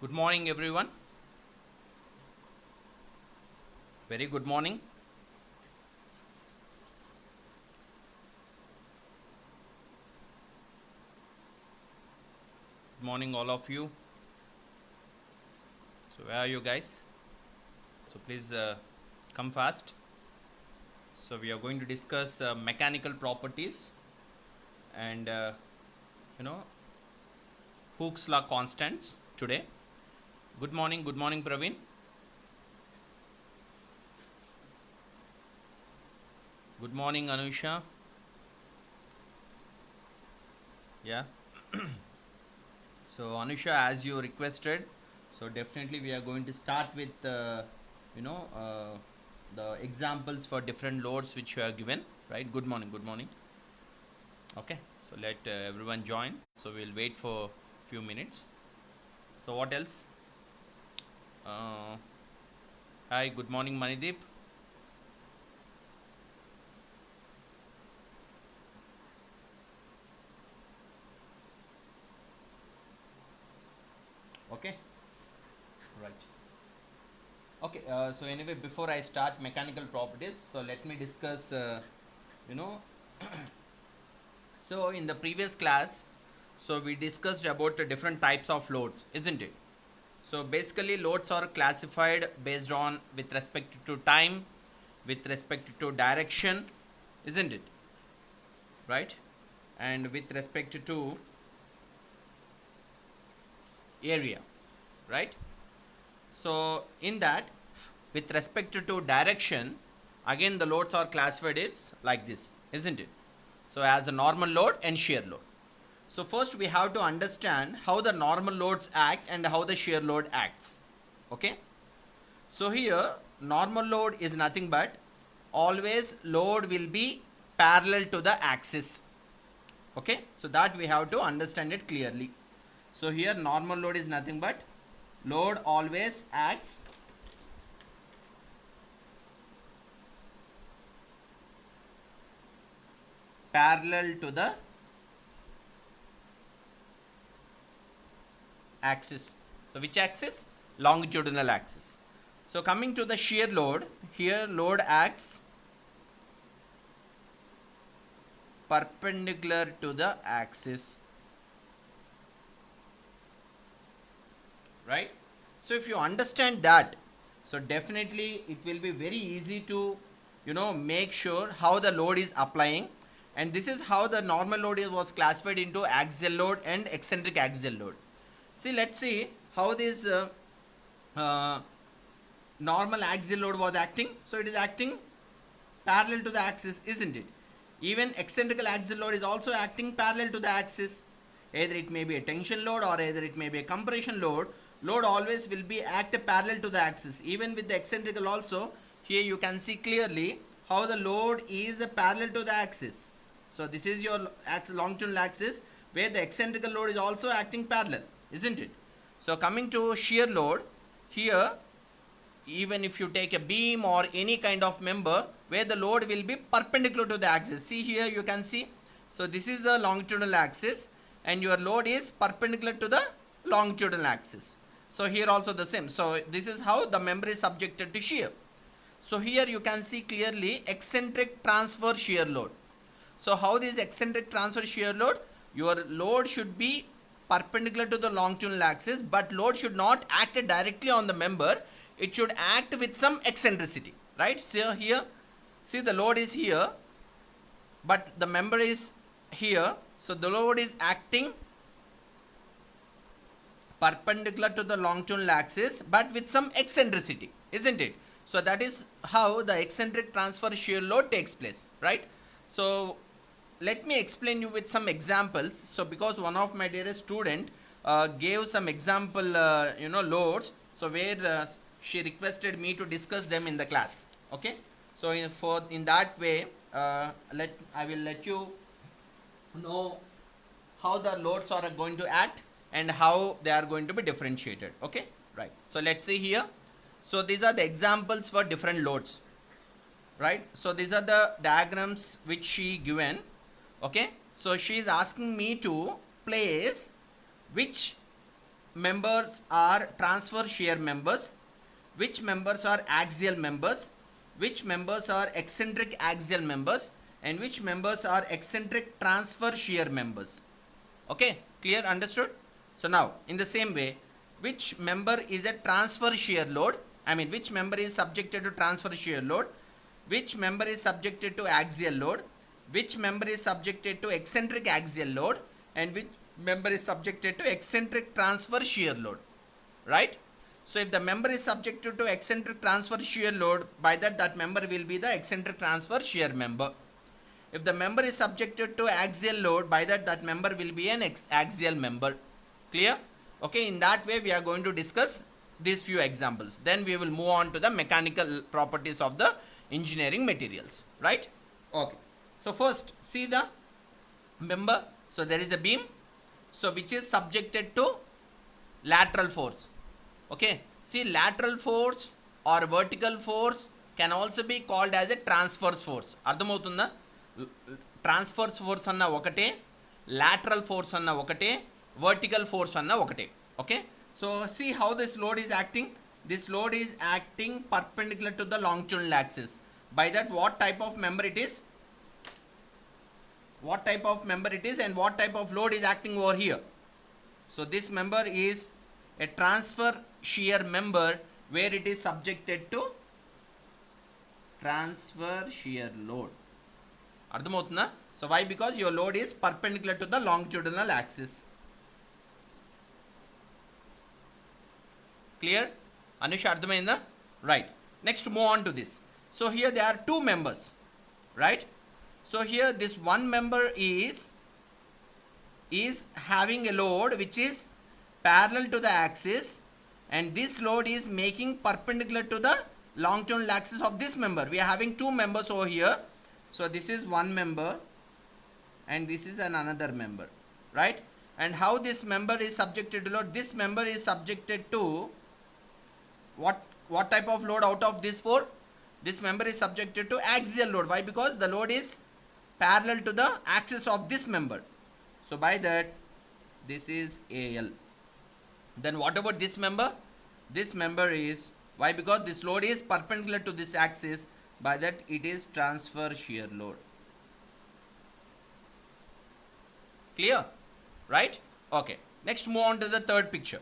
Good morning, everyone. Very good morning. Good morning, all of you. So, where are you guys? So, please come fast. So, we are going to discuss mechanical properties and you know Hooke's law constants today. Good morning, Praveen. Good morning, Anusha. Yeah. So, Anusha, as you requested, so definitely we are going to start with you know uh, the examples for different loads which you have given. Right. Good morning. Good morning. Okay, so let everyone join. So we'll wait for a few minutes. So what else? Uh, Hi, good morning, Manideep. Okay, right. Okay, so anyway, before I start mechanical properties, so let me discuss. You know, so in the previous class, so we discussed about the different types of loads, isn't it? So basically, loads are classified based on with respect to time, with respect to direction, isn't it? Right? And with respect to area, right? So in that, with respect to direction, again the loads are classified is like this, isn't it? So as a normal load and shear load. So first we have to understand how the normal loads act and how the shear load acts. Okay, so here normal load is nothing but always load will be parallel to the axis. Okay, so that we have to understand it clearly. So here normal load is nothing but load always acts parallel to the axis. So which axis? Longitudinal axis. So coming to the shear load, here load acts perpendicular to the axis, right? So if you understand that, so definitely it will be very easy to make sure how the load is applying. And this is how the normal load was classified into axial load and eccentric axial load. See, let's see how this uh, normal axial load was acting. So it is acting parallel to the axis, isn't it? Even eccentrical axial load is also acting parallel to the axis. Either it may be a tension load or either it may be a compression load. Load always will be act parallel to the axis. Even with the eccentrical also, here you can see clearly how the load is parallel to the axis. So this is your longitudinal axis where the eccentrical load is also acting parallel, isn't it? So coming to shear load, here even if you take a beam or any kind of member where the load will be perpendicular to the axis. See, here you can see, so this is the longitudinal axis and your load is perpendicular to the longitudinal axis. So here also the same. So this is how the member is subjected to shear. So here you can see clearly eccentric transfer shear load. So how this eccentric transfer shear load? Your load should be perpendicular to the longitudinal axis, but load should not act directly on the member. It should act with some eccentricity, right? So here, see, the load is here, but the member is here. So the load is acting perpendicular to the longitudinal axis, but with some eccentricity, isn't it? So that is how the eccentric transfer shear load takes place, right? So let me explain you with some examples. So because one of my dearest student gave some example loads, so where she requested me to discuss them in the class. Okay, so in that way, I will let you know how the loads are going to act and how they are going to be differentiated. Okay, right. So let's see here. So these are the examples for different loads, right? So these are the diagrams which she given. Okay, so she is asking me to place which members are transfer shear members, which members are axial members, which members are eccentric axial members, and which members are eccentric transfer shear members. Okay, clear, understood? So now in the same way, which member is a transfer shear load, which member is subjected to transfer shear load, which member is subjected to axial load, which member is subjected to eccentric axial load, and which member is subjected to eccentric transfer shear load, right? So if the member is subjected to eccentric transfer shear load, by that member will be the eccentric transfer shear member. If the member is subjected to axial load, by that member will be an axial member. Clear? Okay, in that way we are going to discuss these few examples. Then we will move on to the mechanical properties of the engineering materials, right? Okay. So first, see the member. So there is a beam, so which is subjected to lateral force. Okay. See, lateral force or vertical force can also be called as a transverse force. Ardhamavutunda? Transverse force anna okate, lateral force anna okate, vertical force anna okate. Okay. So see how this load is acting. This load is acting perpendicular to the longitudinal axis. By that, what type of member it is? What type of member it is, and what type of load is acting over here? So this member is a transfer shear member where it is subjected to transfer shear load. Ardhamavutunda? So why? Because your load is perpendicular to the longitudinal axis. Clear? Anusha, ardhamainda? Right. Next, move on to this. So here there are two members, right? So here this one member is having a load which is parallel to the axis, and this load is making perpendicular to the longitudinal axis of this member. We are having two members over here. So this is one member and this is another member, right? And how this member is subjected to load? This member is subjected to what type of load out of this four? This member is subjected to axial load. Why? Because the load is parallel to the axis of this member. So by that, this is AL. Then what about this member? This member is, why? Because this load is perpendicular to this axis. By that, it is transfer shear load. Clear? Right? Okay. Next, move on to the third picture.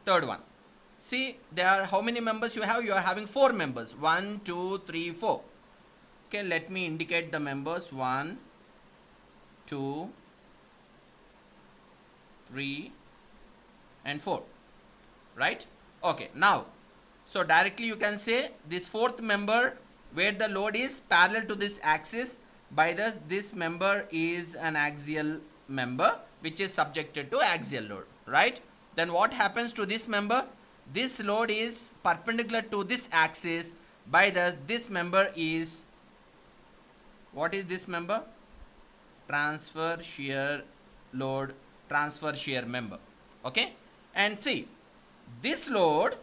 Third one. See, there are how many members you have? You are having four members. 1, 2, 3, 4. Okay, let me indicate the members. 1, 2, 3, and 4. Right? Okay. Now, so directly you can say this fourth member where the load is parallel to this axis. By this member is an axial member which is subjected to axial load. Right? Then what happens to this member? This load is perpendicular to this axis. By this member is, what is this member? Transfer shear load, transfer shear member. Okay. And see, this load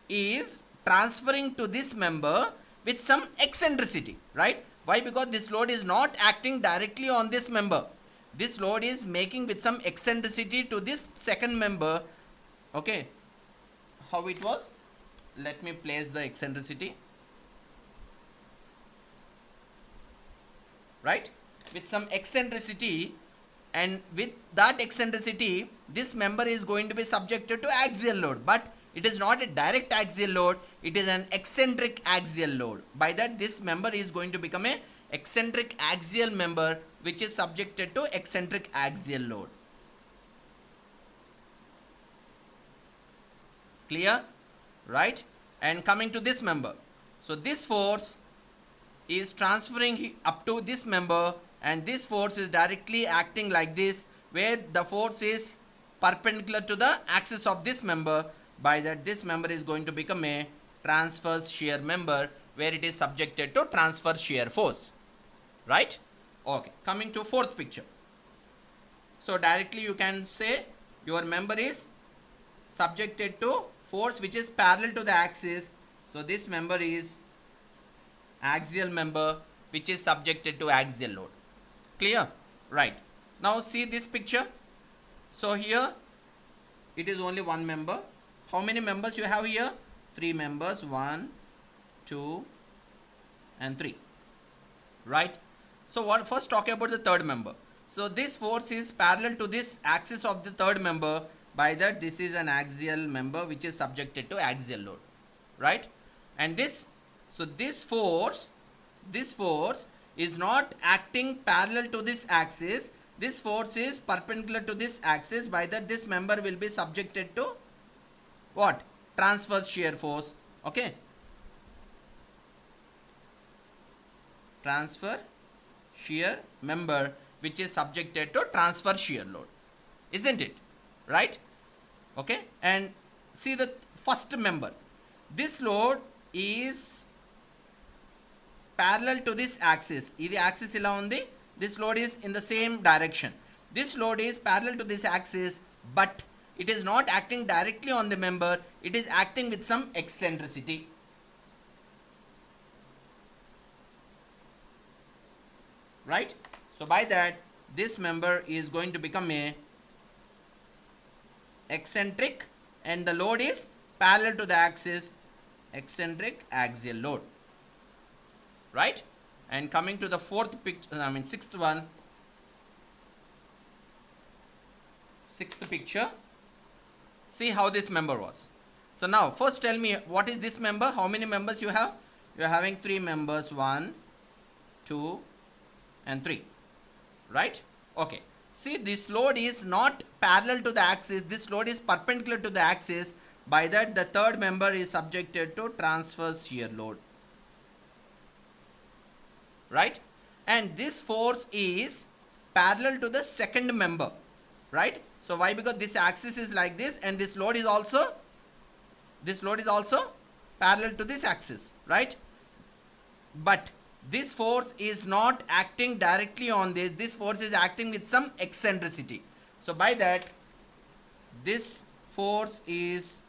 is transferring to this member with some eccentricity, right? Why? Because this load is not acting directly on this member. This load is making with some eccentricity to this second member. Okay. How it was? Let me place the eccentricity. Right? With some eccentricity, and with that eccentricity, this member is going to be subjected to axial load. But it is not a direct axial load, it is an eccentric axial load. By that, this member is going to become a eccentric axial member which is subjected to eccentric axial load. Clear? Right? And coming to this member. So this force is transferring up to this member, and this force is directly acting like this, where the force is perpendicular to the axis of this member. By that, this member is going to become a transverse shear member where it is subjected to transfer shear force. Right? Okay. Coming to fourth picture. So directly you can say your member is subjected to force which is parallel to the axis. So this member is axial member which is subjected to axial load. Clear? Right. Now see this picture. So here it is only one member. How many members you have here? 3 members, 1, 2 and 3, right? So what, first talk about the third member. So this force is parallel to this axis of the third member, by that this is an axial member which is subjected to axial load, right? And this, so this force is not acting parallel to this axis. This force is perpendicular to this axis, by that this member will be subjected to what? Transverse shear force. Okay, transfer shear member which is subjected to transverse shear load, isn't it? Right? Okay, and see the first member. This load is parallel to this axis. The axis ila undi. This load is in the same direction. This load is parallel to this axis, but it is not acting directly on the member. It is acting with some eccentricity. Right? So by that, this member is going to become a eccentric, and the load is parallel to the axis, eccentric axial load. Right? And coming to the fourth picture, sixth picture, see how this member was. So now first tell me, what is this member? How many members you have? You are having 3 members, 1, 2 and 3, right? Okay, see, this load is not parallel to the axis. This load is perpendicular to the axis, by that the third member is subjected to transverse shear load, right? And this force is parallel to the second member, right? So why? Because this axis is like this, and this load is also parallel to this axis, right? But this force is not acting directly on this. This force is acting with some eccentricity. So by that, this force is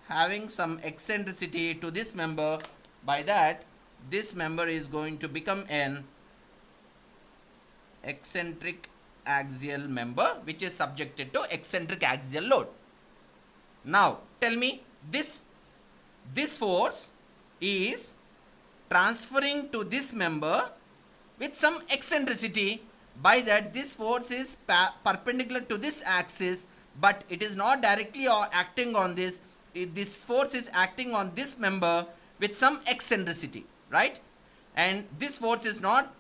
having some eccentricity to this member. By that, this member is going to become an eccentric axial member which is subjected to eccentric axial load. Now tell me, this force is transferring to this member with some eccentricity, by that this force is perpendicular to this axis, but it is not directly acting on this. This force is acting on this member with some eccentricity, right? And this force is not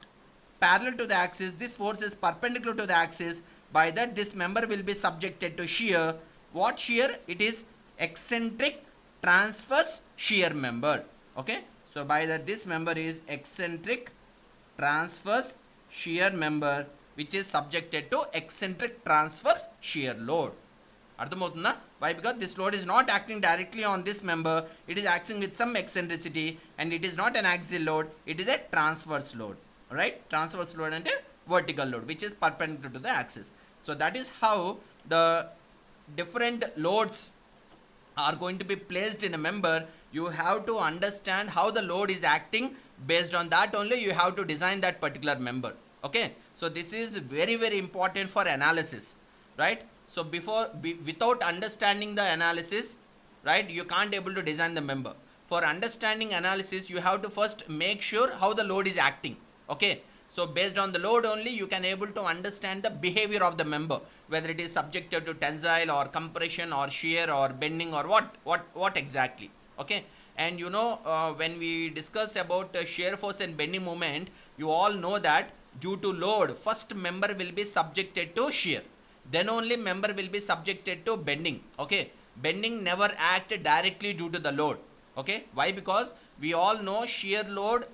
parallel to the axis. This force is perpendicular to the axis, by that this member will be subjected to shear. What shear? It is eccentric transverse shear member. Okay, so by that this member is eccentric transverse shear member which is subjected to eccentric transverse shear load. Ardhamavutunda? Why? Because this load is not acting directly on this member. It is acting with some eccentricity, and it is not an axial load. It is a transverse load. Right? Transverse load and a vertical load which is perpendicular to the axis. So that is how the different loads are going to be placed in a member. You have to understand how the load is acting. Based on that only you have to design that particular member. Okay, so this is very, very important for analysis, right? So without understanding the analysis, right, you can't able to design the member. For understanding analysis, you have to first make sure how the load is acting. Okay, so based on the load only you can able to understand the behavior of the member, whether it is subjected to tensile or compression or shear or bending or what exactly. Okay, and you know, when we discuss about shear force and bending moment, you all know that due to load, first member will be subjected to shear, then only member will be subjected to bending. Okay, bending never act directly due to the load. Okay, why? Because we all know shear load,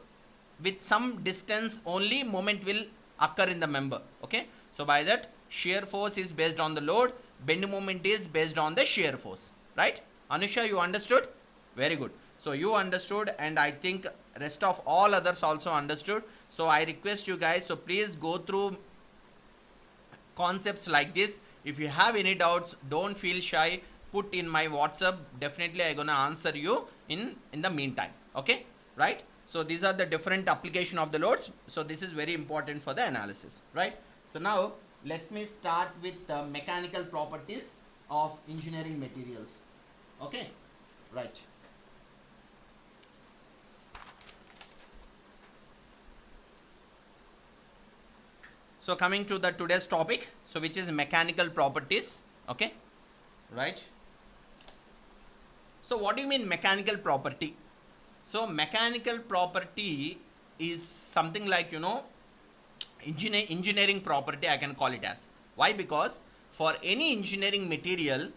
with some distance only moment will occur in the member. Okay, so by that shear force is based on the load, bending moment is based on the shear force, right? Anusha, you understood? Very good. So you understood, and I think rest of all others also understood. So I request you guys, so please go through concepts like this. If you have any doubts, don't feel shy, put in my WhatsApp. Definitely I gonna answer you in the meantime. Okay, right? So these are the different application of the loads. So this is very important for the analysis, right? So now let me start with the mechanical properties of engineering materials. Okay, right. So coming to the today's topic, so which is mechanical properties. Okay, right. So what do you mean mechanical property? So mechanical property is something like, you know, engineering property, I can call it as. Why? Because for any engineering material,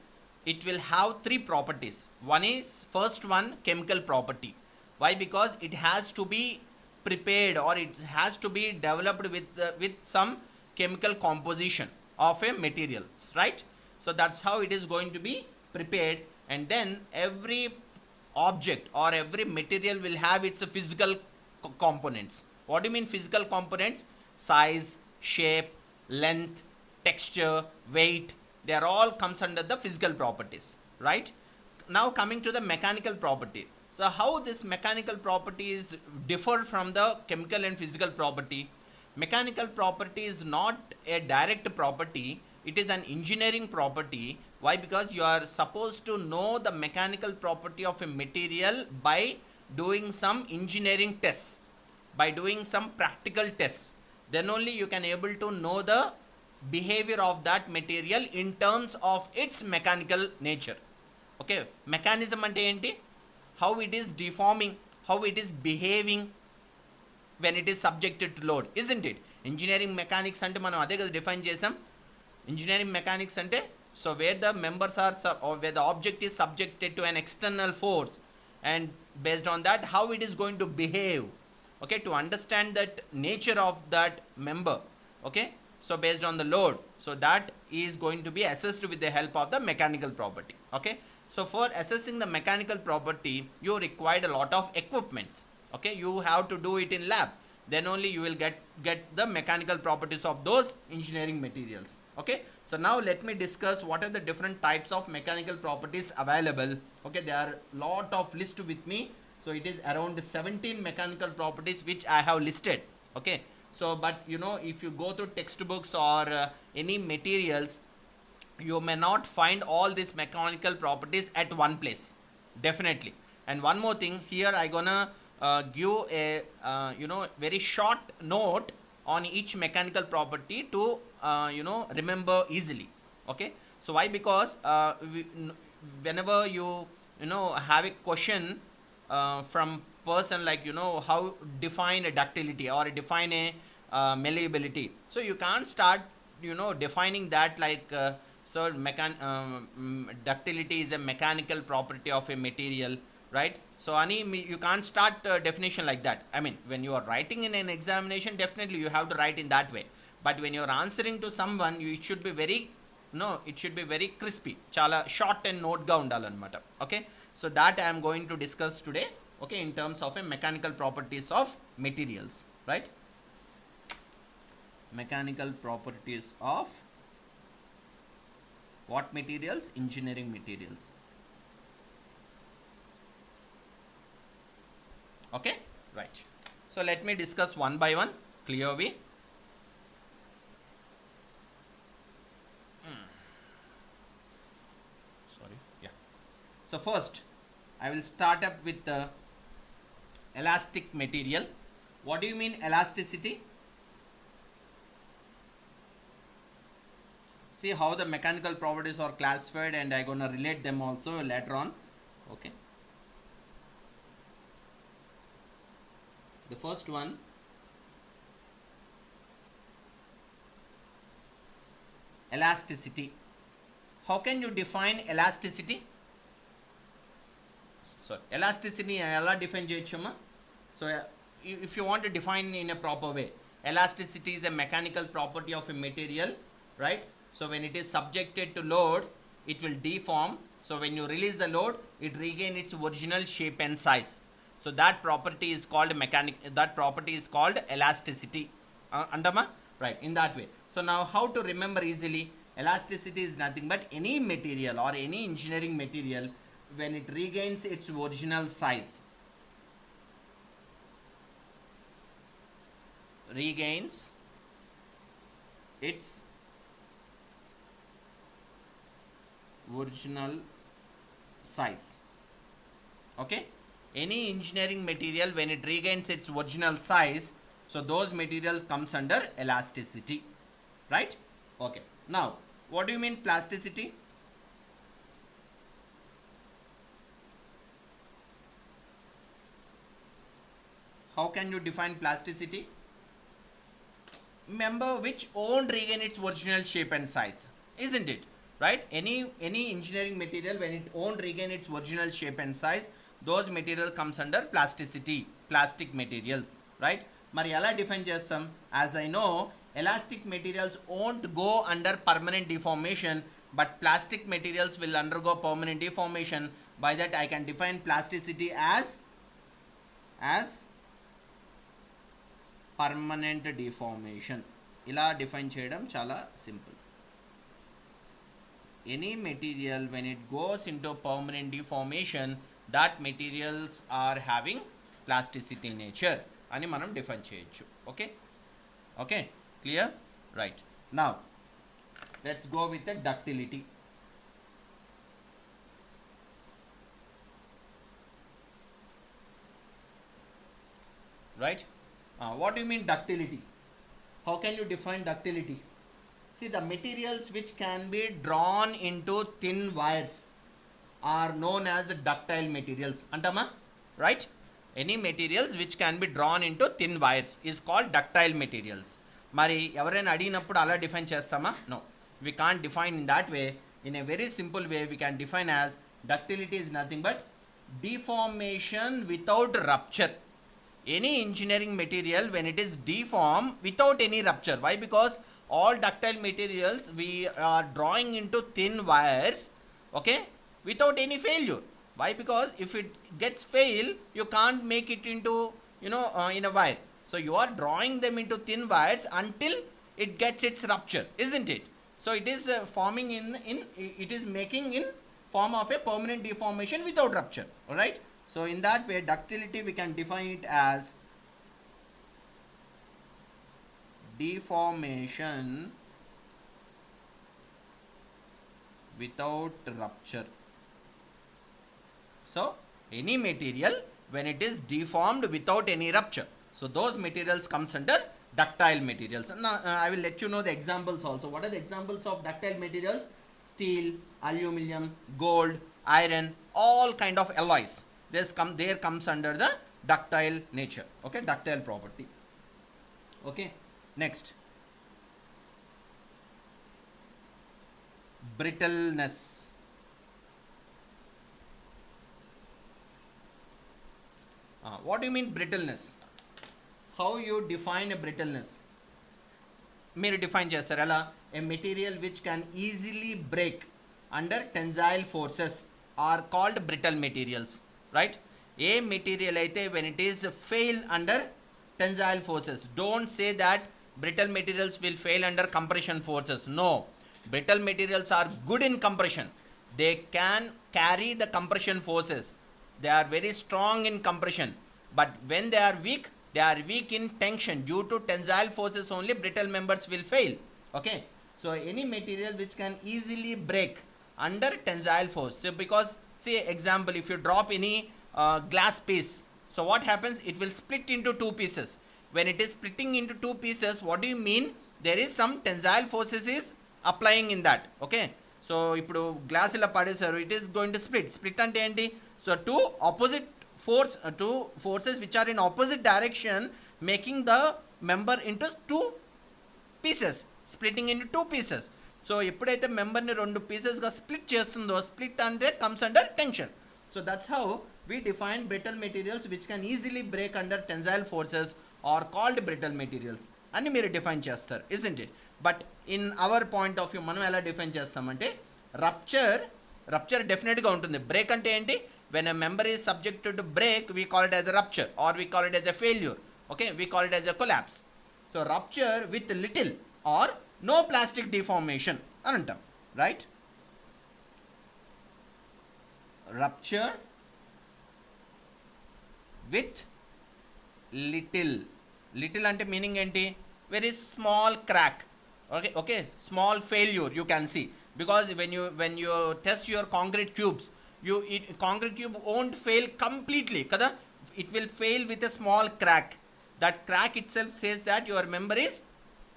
it will have three properties. One is, first one, chemical property. Why? Because it has to be prepared, or it has to be developed with some chemical composition of a material, right? So that's how it is going to be prepared. And then every object or every material will have its physical components. What do you mean physical components? Size, shape, length, texture, weight, they are all comes under the physical properties, right? Now coming to the mechanical property. So how this mechanical properties differ from the chemical and physical property? Mechanical property is not a direct property, it is an engineering property. Why? Because you are supposed to know the mechanical property of a material by doing some engineering tests, by doing some practical tests. Then only you can able to know the behavior of that material in terms of its mechanical nature. Okay, mechanism ante enti? How it is deforming, how it is behaving when it is subjected to load, isn't it? Engineering mechanics ante మనం అదే కదా define చేసాం. Engineering mechanics ante, so where the members are or where the object is subjected to an external force, and based on that how it is going to behave. Okay, to understand that nature of that member. Okay, so based on the load, so that is going to be assessed with the help of the mechanical property. Okay, so for assessing the mechanical property you required a lot of equipments. Okay, you have to do it in lab, then only you will get the mechanical properties of those engineering materials. Okay, so now let me discuss what are the different types of mechanical properties available. Okay, there are lot of list with me, so it is around 17 mechanical properties which I have listed. Okay, so but you know, if you go through textbooks or any materials, you may not find all these mechanical properties at one place, definitely. And one more thing here, I gonna give a you know, very short note on each mechanical property to you know, remember easily. Okay, so why? Because whenever you know, have a question from person, like, you know, how define a ductility or define a malleability, so you can't start, you know, defining that like so ductility is a mechanical property of a material, right? So any, you can't start definition like that. I mean, when you are writing in an examination, definitely you have to write in that way, but when you are answering to someone, you, it should be very, no, it should be very crispy, chala short and note ga undalanamata. Okay, so that I am going to discuss today. Okay, in terms of a mechanical properties of materials, right? Mechanical properties of what materials? Engineering materials. Okay, right. So let me discuss one by one. Clear way? Sorry, yeah. So first I will start up with the elastic material. What do you mean elasticity? See how the mechanical properties are classified, and I gonna relate them also later on. Okay, the first one, elasticity. How can you define elasticity? So elasticity ela define cheyachumma? So if you want to define in a proper way, elasticity is a mechanical property of a material, right? So when it is subjected to load, it will deform. So when you release the load, it regain its original shape and size. So that property is called that property is called elasticity. Andama? Right, in that way. So now how to remember easily? Elasticity is nothing but any material or any engineering material, when it regains its original size, regains its original size. Okay, any engineering material when it regains its original size, so those materials comes under elasticity, right? Okay, now what do you mean plasticity? How can you define plasticity? Member which won't regain its original shape and size, isn't it? Right? Any engineering material when it won't regain its original shape and size, those material comes under plasticity, plastic materials, right? Mari ela define chestam? As I know, elastic materials won't go under permanent deformation, but plastic materials will undergo permanent deformation. By that I can define plasticity as permanent deformation. ఇలా define చేయడం చాలా simple. Any material when it goes into permanent deformation, that materials are having plasticity nature అని మనం define చేయొచ్చు. Okay okay, clear? Right. Now let's go with the ductility. Right? What do you mean ductility? How can you define ductility? See, the materials which can be drawn into thin wires are known as ductile materials. Antama? Right? Any materials which can be drawn into thin wires is called ductile materials. Mari evaraina adiginappudu ala define chestama? No, we can't define in that way. In a very simple way, we can define as ductility is nothing but deformation without rupture. Any engineering material when it is deformed without any rupture. Why? Because all ductile materials we are drawing into thin wires, okay, without any failure. Why? Because if it gets fail, you can't make it into, in a wire. So you are drawing them into thin wires until it gets its rupture, isn't it? So it is forming it is making in form of a permanent deformation without rupture. All right. So in that way, ductility we can define it as deformation without rupture. So any material when it is deformed without any rupture, so those materials comes under ductile materials. Now I will let you know the examples also. What are the examples of ductile materials? Steel, aluminum, gold, iron, all kind of alloys. There comes under the ductile nature. Okay, ductile property. Okay, next, brittleness. What do you mean brittleness? How you define a brittleness? మీరు define చేస్తారు ఎలా? A material which can easily break under tensile forces are called brittle materials. Right? A material aithe when it is fail under tensile forces, don't say that brittle materials will fail under compression forces. No, brittle materials are good in compression. They can carry the compression forces. They are very strong in compression, but when they are weak in tension. Due to tensile forces only brittle members will fail. Okay, so any material which can easily break under tensile force. So because, say example, if you drop any glass piece, so what happens? It will split into two pieces. When it is splitting into two pieces, what do you mean? There is some tensile forces is applying in that. Okay, so ipudu glass ila padesaru, it is going to split ante enti? So two forces which are in opposite direction making the member into two pieces, splitting into two pieces. So ఎప్పుడైతే member ని రెండు pieces గా split చేస్తుందో, split అంటే comes under tension. So that's how we define brittle materials which can easily break under tensile forces are called brittle materials అని మీరు define చేస్తారు, isn't it? But in our point of view మనం ఎలా define చేస్తామంటే, rupture definite గా ఉంటుంది. Break అంటే ఏంటి? When a member is subjected to break, we call it as a rupture, or we call it as a failure. Okay, we call it as a collapse. So rupture with little or no plastic deformation anantam, right? Rupture with little ante meaning enti? Very small crack. Okay, small failure you can see, because when you test your concrete cubes, concrete cube won't fail completely kada, it will fail with a small crack. That crack itself says that your member is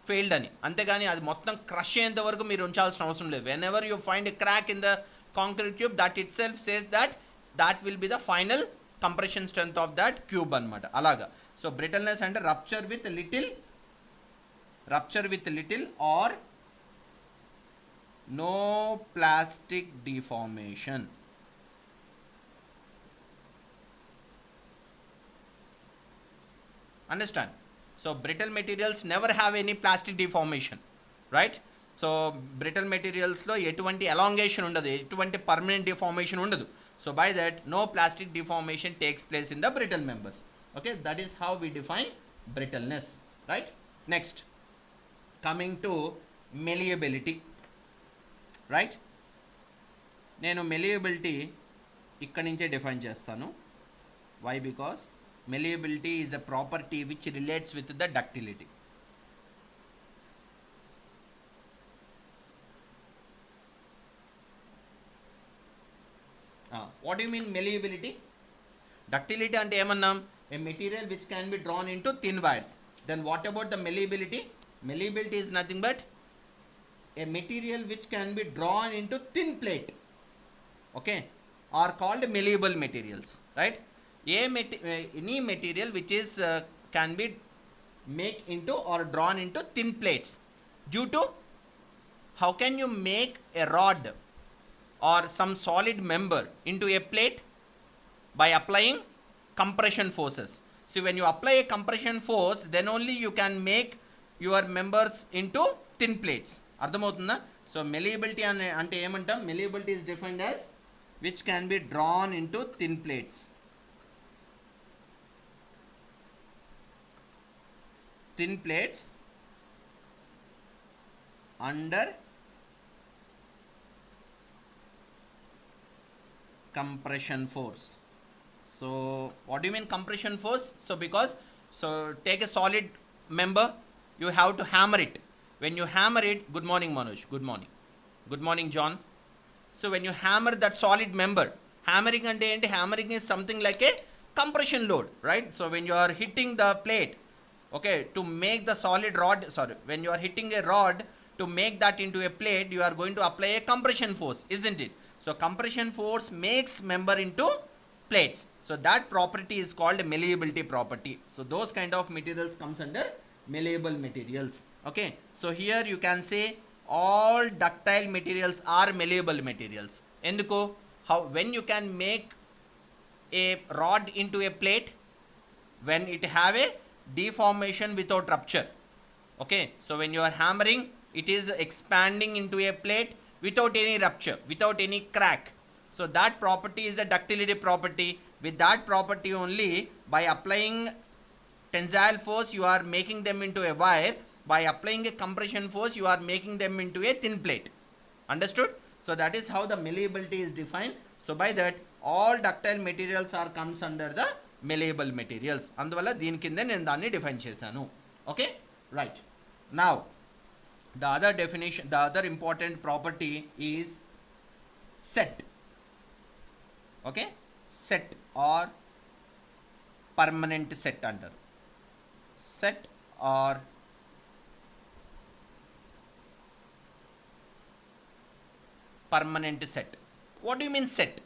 failed అని, అంతేగాని అది మొత్తం crush అయ్యేంత వరకు మీరు ఉంచాల్సిన అవసరం లేదు. When ever you find a crack in the concrete cube, that it self says that will be the final compression strength of that cube అన్నమాట. అలాగా. సో బ్రిటిల్నెస్ అంటే rupture with little or no plastic deformation. Understand? So brittle materials never have any plastic deformation, right? So brittle materials లో ఎటువంటి elongation ఉండదు, ఎటువంటి permanent deformation ఉండదు. So by that, no plastic deformation takes place in the brittle members. Okay, that is how we define brittleness, right? Next, coming to malleability, right? నేను malleability ఇక్కడ నుంచే define చేస్తాను. Why? Because malleability is a property which relates with the ductility. What do you mean malleability? Ductility ante emannam, a material which can be drawn into thin wires. Then what about the malleability? Malleability is nothing but a material which can be drawn into thin plate, okay, are called malleable materials, right? Any material which is can be make into or drawn into thin plates. Due to, how can you make a rod or some solid member into a plate? By applying compression forces. So when you apply a compression force, then only you can make your members into thin plates. అర్థమవుతుందా? So malleability అంటే ఏమంటాం? Malleability is defined as which can be drawn into thin plates. Thin plates under compression force. So what do you mean compression force? So because, so take a solid member, you have to hammer it. When you hammer it, good morning Manoj, good morning John. So when you hammer that solid member, hammering ante enti, hammering is something like a compression load, right? So when you are hitting the plate, okay, to make the solid rod, when you are hitting a rod to make that into a plate, you are going to apply a compression force, isn't it? So compression force makes member into plates. So that property is called malleability property. So those kind of materials comes under malleable materials. Okay, so here you can say all ductile materials are malleable materials. Enduko? How? When you can make a rod into a plate, when it have a deformation without rupture. Okay, so when you are hammering, it is expanding into a plate without any rupture, without any crack. So that property is a ductility property. With that property only, by applying tensile force, you are making them into a wire. By applying a compression force, you are making them into a thin plate. Understood? So that is how the malleability is defined. So by that, all ductile materials are comes under the malleable materials. Anduvalla deen kinde nenu danni define chesanu. Okay, right. Now the other definition, the other important property is set. Okay, set or permanent set under. Set or permanent set. What do you mean set?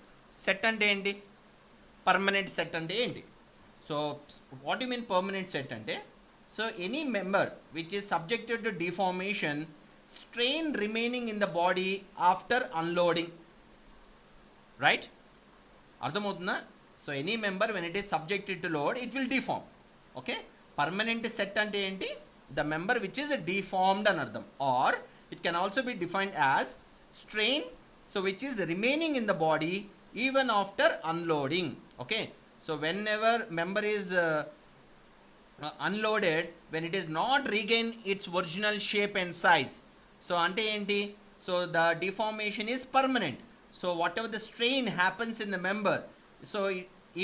Set ante enti? Permanent set ante enti? So what do you mean permanent set ante? So any member which is subjected to deformation, strain remaining in the body after unloading, right? అర్థమవుతుందా? So any member when it is subjected to load, it will deform. Okay, permanent set అంటే ఏంటి? The member which is deformed అని అర్థం. Or it can also be defined as strain, so which is remaining in the body even after unloading. Okay, so whenever member is unloaded, when it is not regain its original shape and size. So ante enti? So the deformation is permanent. So whatever the strain happens in the member, so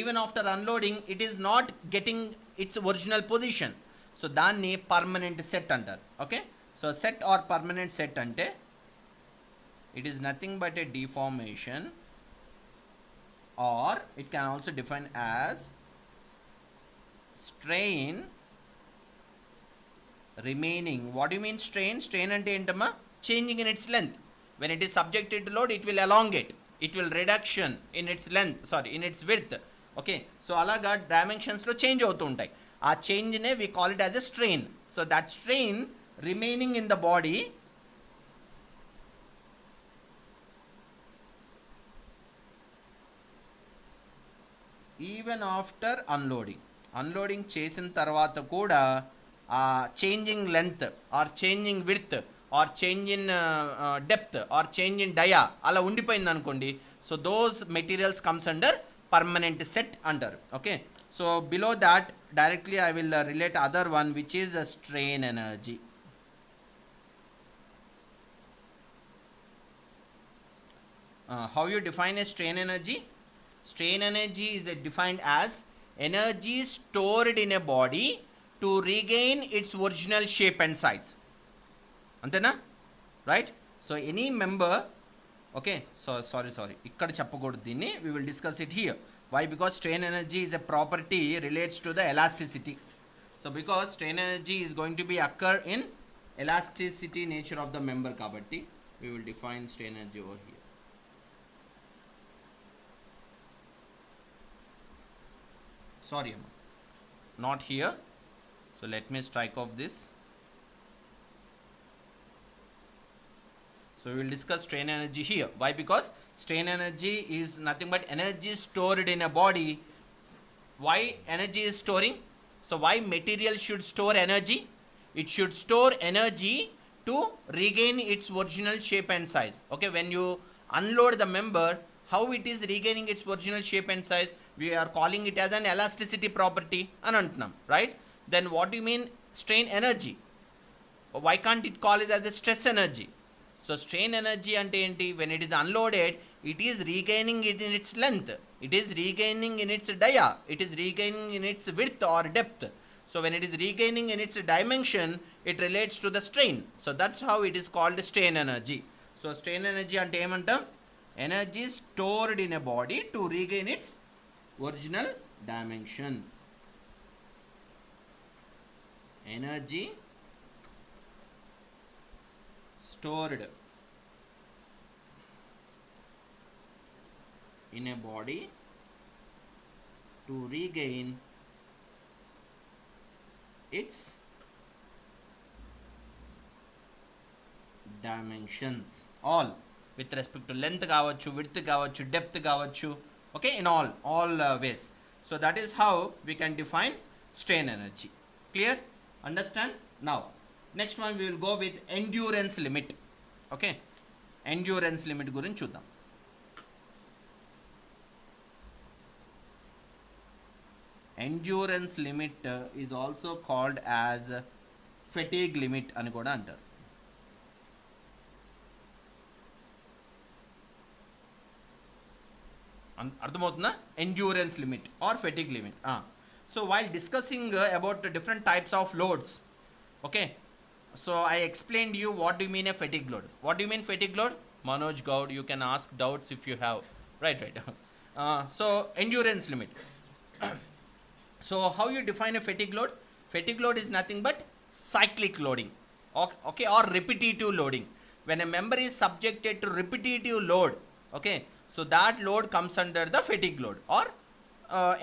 even after unloading, it is not getting its original position. So danni permanent set antaru. Okay, So set or permanent set ante it is nothing but a deformation, or it can also define as strain remaining. What do you mean strain? Strain ante entama changing in its length. When it is subjected to load, it will elongate, it will reduction in its length, sorry, in its width. Okay, so alaga dimensions lo change avutu untai. Aa change ne we call it as a strain. So that strain remaining in the body even after unloading చేసిన తర్వాత కూడా changing length or changing width or change in depth or change in dia అలా ఉండిపోయింది అనుకోండి, so those materials comes under permanent set under. Okay, so below that directly I will relate other one, which is a strain energy. How you define a strain energy? Strain energy is defined as energy stored in a body to regain its original shape and size. Antena? Right? So any member, okay, so sorry, ikkada cheppakodu dinni, we will discuss it here. Why? Because strain energy is a property relates to the elasticity. So because strain energy is going to be occur in elasticity nature of the member kabatti, we will define strain energy over here. Sorry, not here. So let me strike off this. So we will discuss strain energy here. Why? Because strain energy is nothing but energy stored in a body. Why energy is storing? So why material should store energy? It should store energy to regain its original shape and size. Okay, when you unload the member, how it is regaining its original shape and size? We are calling it as an elasticity property anantunam, right? Then what do you mean strain energy? Why can't it call it as a stress energy? So strain energy ante enti? When it is unloaded, it is regaining it in its length, it is regaining in its dia, it is regaining in its width or depth. So when it is regaining in its dimension, it relates to the strain. So that's how it is called strain energy. So strain energy ante emanta? Energy stored in a body to regain its original dimension. Energy stored in a body to regain its dimensions, all with respect to length kavachu, width kavachu, depth kavachu. Okay, in all ways. So that is how we can define strain energy. Clear? Understand? Now next one we will go with endurance limit. Okay, endurance limit gurinchi chuddam. Endurance limit is also called as fatigue limit ani kuda antaru. అర్థమవుతుందా? endurance limit or fatigue limit. So while discussing about the different types of loads, okay, so I explained you what do you mean a fatigue load. What do you mean fatigue load? Manoj Gaud, you can ask doubts if you have. Right. So endurance limit. So how you define a fatigue load? Fatigue load is nothing but cyclic loading, okay, or repetitive loading. When a member is subjected to repetitive load, okay, so that load comes under the fatigue load or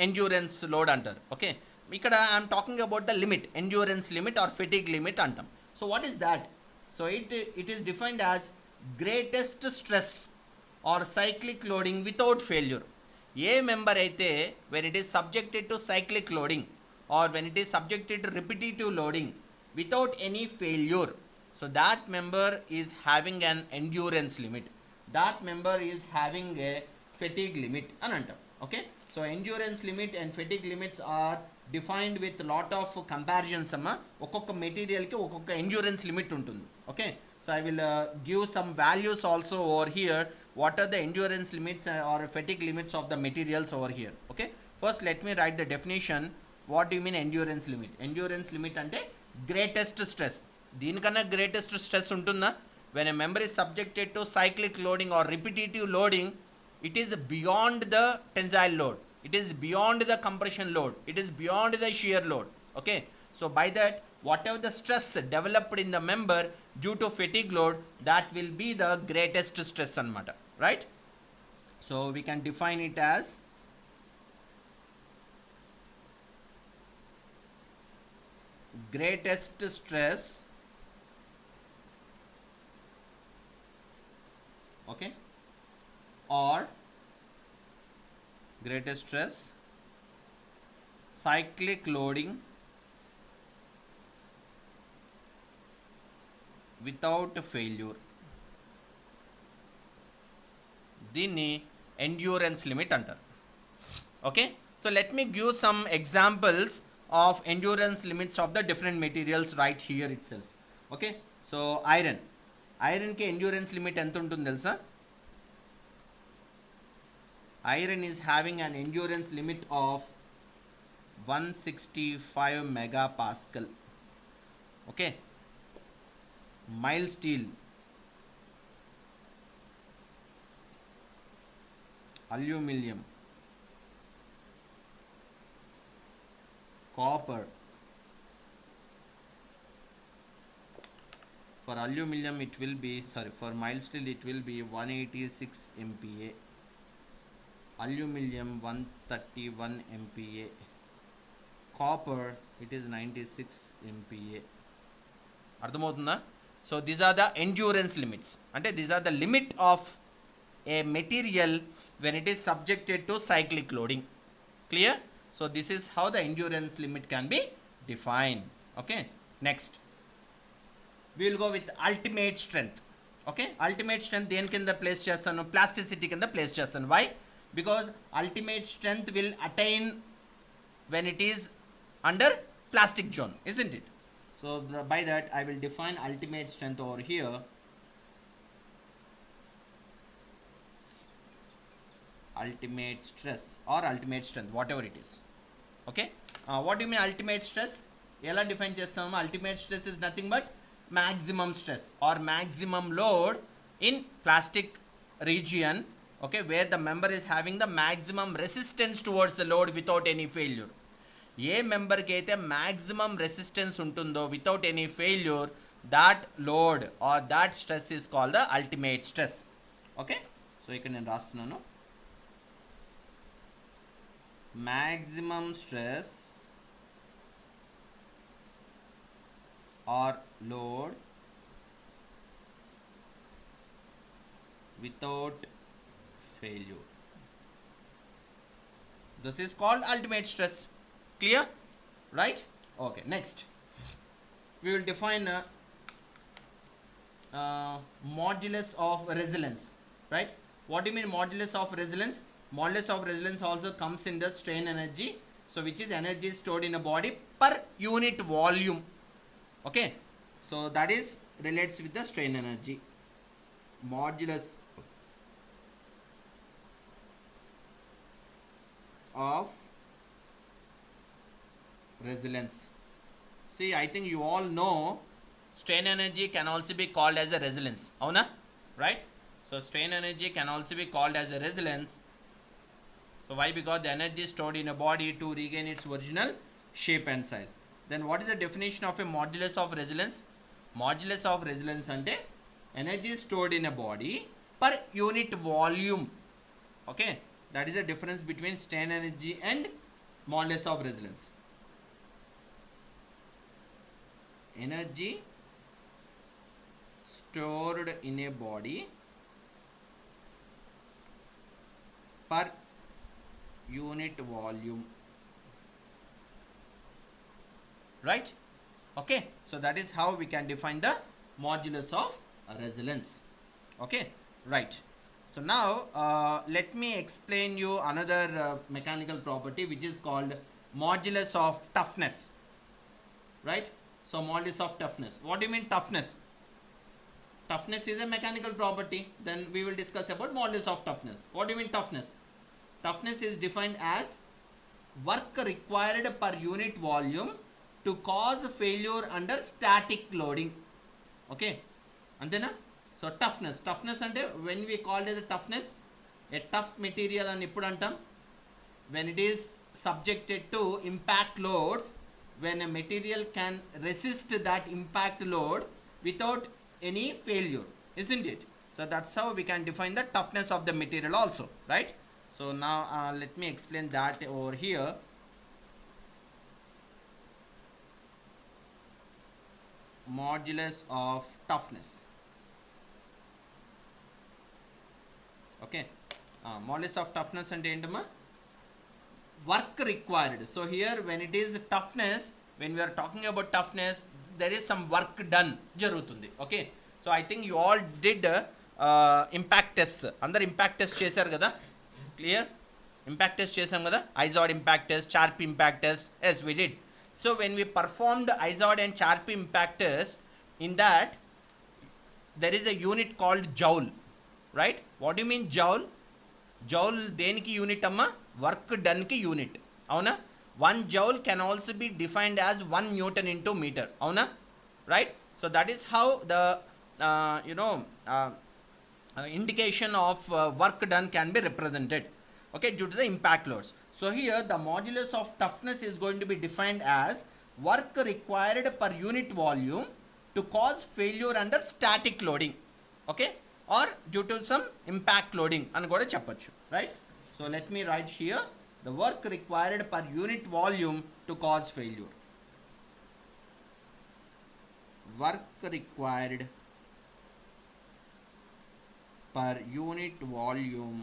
endurance load under. Okay, ikkada I am talking about the limit, endurance limit or fatigue limit antam. So what is that? So it is defined as greatest stress or cyclic loading without failure. A member అయితే when it is subjected to cyclic loading or when it is subjected to repetitive loading without any failure, so that member is having an endurance limit, that member is having a fatigue limit అని అంటాం. Okay, so endurance limit and fatigue limits are defined with lot of comparisons అమ్మా. ఒక్కొక్క మెటీరియల్కి ఒక్కొక్క endurance limit ఉంటుంది. Okay, so I will give some values also over here. What are the endurance limits or fatigue limits of the materials over here? Okay, first let me write the definition. What do you mean endurance limit? Endurance limit ante greatest stress. దీనికన్నా greatest stress ఉంటుందా? When a member is subjected to cyclic loading or repetitive loading, it is beyond the tensile load, it is beyond the compression load, it is beyond the shear load. Okay, so by that, whatever the stress developed in the member due to fatigue load, that will be the greatest stress anamata, right? So we can define it as greatest stress, okay, or greatest stress cyclic loading without failure. దీన్ని endurance limit అంటారు. Okay, so let me give some examples of endurance limits of the different materials right here itself. Okay, so iron కి endurance limit ఎంత ఉంటుంది తెలుసా? Iron is having an endurance limit of 165 megapascal. Okay, mild steel, aluminum, copper. For aluminum it will be, sorry, for mild steel it will be 186 MPa, aluminum 131 MPa, copper it is 96 MPa. అర్థమవుతుందా? So these are the endurance limits, అంటే these are the limit of a material when it is subjected to cyclic loading. Clear? So this is how the endurance limit can be defined. Okay, next we will go with ultimate strength. Okay, ultimate strength దేని కింద place చేస్తాను? Plasticity కింద place చేస్తాను. Why? Because ultimate strength will attain when it is under plastic zone, isn't it? So by that I will define ultimate strength over here. Ultimate stress or ultimate strength, whatever it is. Okay, what do you mean ultimate stress? ఎలా define చేస్తాము? ultimate stress is nothing but maximum stress or maximum load in plastic region, okay, where the member is having the maximum resistance towards the load without any failure. A member కి అయితే maximum resistance ఉంటుందో without any failure, that load or that stress is called the ultimate stress. Okay, so ఇక్కడ నేను రాస్తున్నాను maximum stress or load without failure, this is called ultimate stress. Clear? Right? Okay, next we will define modulus of resilience. Right? What do you mean modulus of resilience? Modulus of resilience also comes in the strain energy, so which is energy stored in a body per unit volume. Okay, so that is relates with the strain energy. Modulus of resilience. See, I think you all know strain energy can also be called as a resilience. Avuna? Right? So strain energy can also be called as a resilience. So why? Because the energy stored in a body to regain its original shape and size. Then what is the definition of a modulus of resilience? Modulus of resilience ante energy stored in a body per unit volume. Okay, that is the difference between strain energy and modulus of resilience. Energy stored in a body per unit volume, right? Okay, so that is how we can define the modulus of resilience. Okay, right. So now let me explain you another mechanical property which is called modulus of toughness. Right? So modulus of toughness, what do you mean toughness? Toughness is a mechanical property. Then we will discuss about modulus of toughness. What do you mean toughness? Toughness is defined as work required per unit volume to to cause failure under static loading. Okay, antena? So toughness ante when we call it as a toughness, a tough material అని ఎప్పుడు అంటాం? When it is subjected to impact loads, when a material can resist that impact load without any failure, isn't it? So that's how we can define the toughness of the material also, right? So now let me explain that over here. Modulus of toughness. Okay, modulus of toughness ante entama? Work required. So here when it is toughness, when we are talking about toughness, there is some work done jarugutundi. Okay, so I think you all did impact tests. Andaru impact test chesaru kada? Clear? Impact test chesam kada? IZOD impact test, Charpy impact test. Yes, we did. So when we performed IZOD and Charpy impact test, in that there is a unit called joule, right? What do you mean joule? Joule deniki unit amma? Work done ki unit. Avuna? 1 joule can also be defined as 1 Newton into meter. Avuna? Right? So that is how the indication of work done can be represented. Okay, due to the impact loads. So here the modulus of toughness is going to be defined as work required per unit volume to cause failure under static loading. Okay, or due to some impact loading అని కూడా చెప్పొచ్చు, right? So let me write here the work required per unit volume to cause failure. Work required per unit volume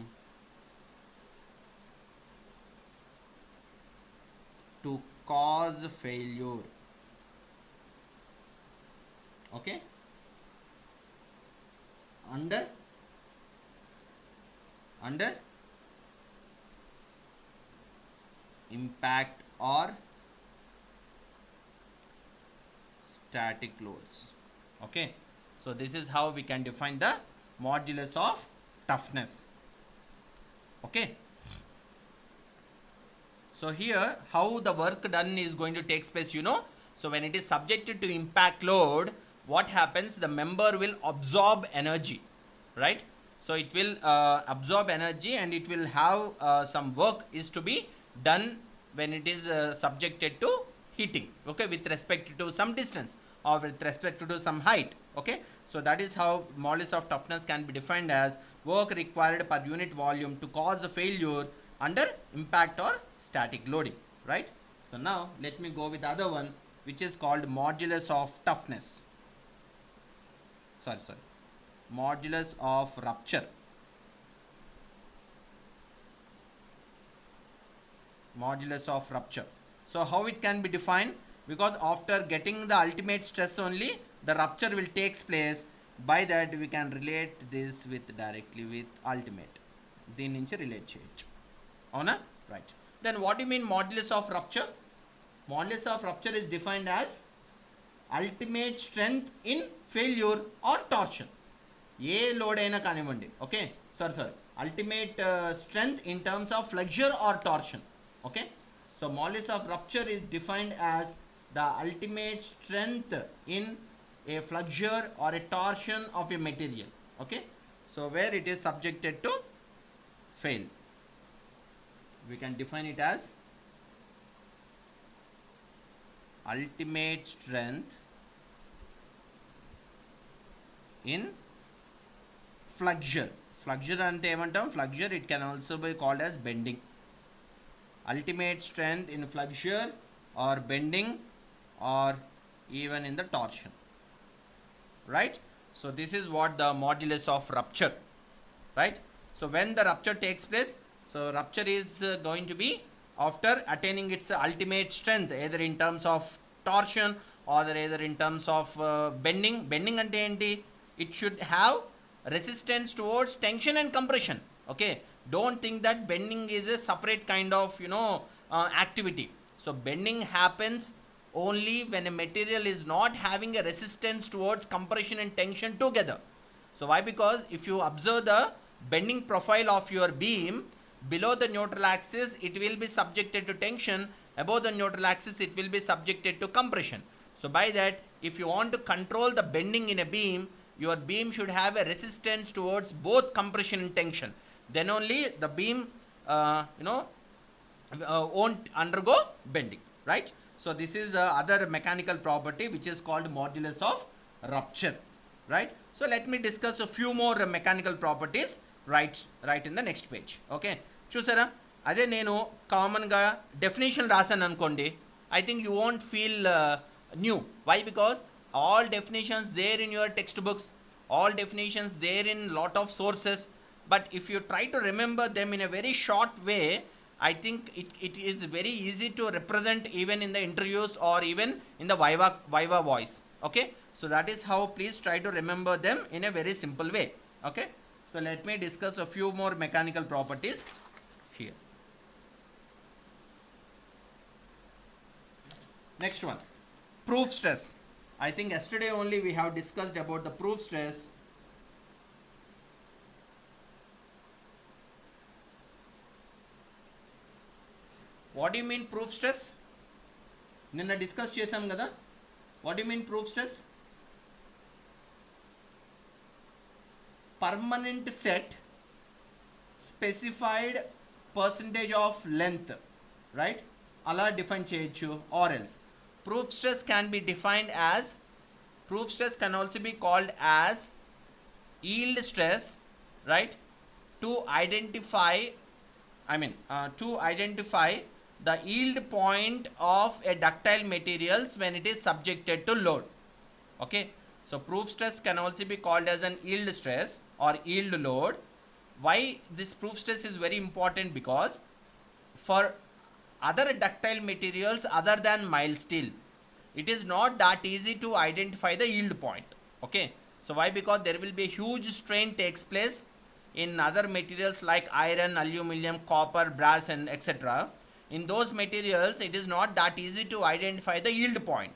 to cause failure. Okay, under impact or static loads. Okay, so this is how we can define the modulus of toughness. Okay, so here how the work done is going to take place, you know. So when it is subjected to impact load, what happens? The member will absorb energy, right? So it will absorb energy and it will have some work is to be done when it is subjected to heating, okay, with respect to some distance or with respect to some height. Okay, so that is how modulus of toughness can be defined as work required per unit volume to cause a failure under impact or static loading, right? So now let me go with the other one, which is called modulus of toughness. Sorry, modulus of rupture. Modulus of rupture. So how it can be defined? Because after getting the ultimate stress only, the rupture will take place. By that we can relate this with directly with ultimate. దీని నుంచి relate చేయొచ్చు, అవునా? Right. Then what do you mean modulus of rupture? Modulus of rupture is defined as ultimate strength in failure or torsion. A load అయినా కానివ్వండి. Okay, sorry ultimate strength in terms of flexure or torsion. Okay, so modulus of rupture is defined as the ultimate strength in a flexure or a torsion of a material. Okay, so where it is subjected to fail, we can define it as ultimate strength in flexure. Flexure ante emantam? Flexure, it can also be called as bending. Ultimate strength in flexure or bending or even in the torsion, right? So this is what the modulus of rupture, right? So when the rupture takes place, so rupture is going to be after attaining its ultimate strength, either in terms of torsion or either in terms of bending. Bending ante enti? It should have resistance towards tension and compression. Okay, don't think that bending is a separate kind of activity. So bending happens only when a material is not having a resistance towards compression and tension together. So why? Because if you observe the bending profile of your beam, below the neutral axis it will be subjected to tension, above the neutral axis it will be subjected to compression. So by that, if you want to control the bending in a beam, your beam should have a resistance towards both compression and tension. Then only the beam won't undergo bending, right? So this is the other mechanical property which is called modulus of rupture, right? So let me discuss a few more mechanical properties right in the next page. Okay, చూసారా? అదే నేను కామన్గా definition రాశాను అనుకోండి, I think you won't feel new. Why? Because all definitions there in your textbooks, all definitions there in lot of sources, but if you try to remember them in a very short way, I think it is very easy to represent even in the interviews or even in the viva voice. Okay, so that is how please try to remember them in a very simple way. Okay, so let me discuss a few more mechanical properties here. Next one, proof stress. I think yesterday only we have discussed about the proof stress. What do you mean proof stress? నిన్న discuss చేసాం కదా. What do you mean proof stress? Permanent set specified percentage of length, right? అలా define చేయొచ్చు. Or else proof stress can be defined as, proof stress can also be called as yield stress, right? To identify the yield point of a ductile materials when it is subjected to load. Okay, so proof stress can also be called as an yield stress or yield load. Why this proof stress is very important? Because for other ductile materials other than mild steel, it is not that easy to identify the yield point. Okay, so why? Because there will be a huge strain takes place in other materials like iron, aluminum, copper, brass and etc. In those materials it is not that easy to identify the yield point.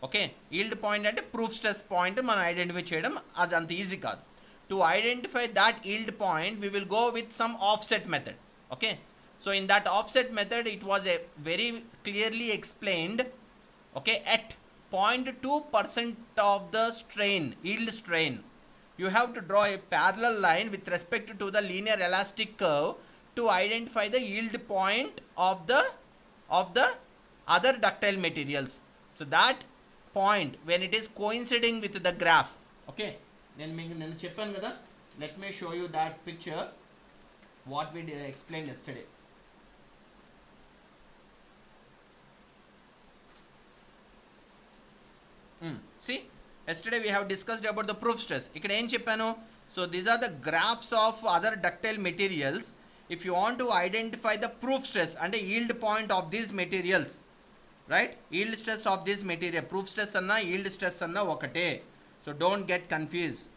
Okay, yield point అంటే proof stress point మనం identify చేయడం అది అంత easy కాదు. To identify that yield point we will go with some offset method. Okay, so in that offset method it was a very clearly explained, okay, at 0.2% of the strain, yield strain, you have to draw a parallel line with respect to the linear elastic curve to identify the yield point of the other ductile materials. So that point when it is coinciding with the graph. Okay, నేను చెప్పాను కదా, let me show you that picture what we explained yesterday. See, yesterday we have discussed about the proof stress. ఇక్కడ ఏం చెప్పాను? So these are the graphs of other ductile materials. If you want to identify the proof stress and the yield point of these materials, right? Yield stress of this material, proof stress anna yield stress anna ఒకటే. So don't get confused.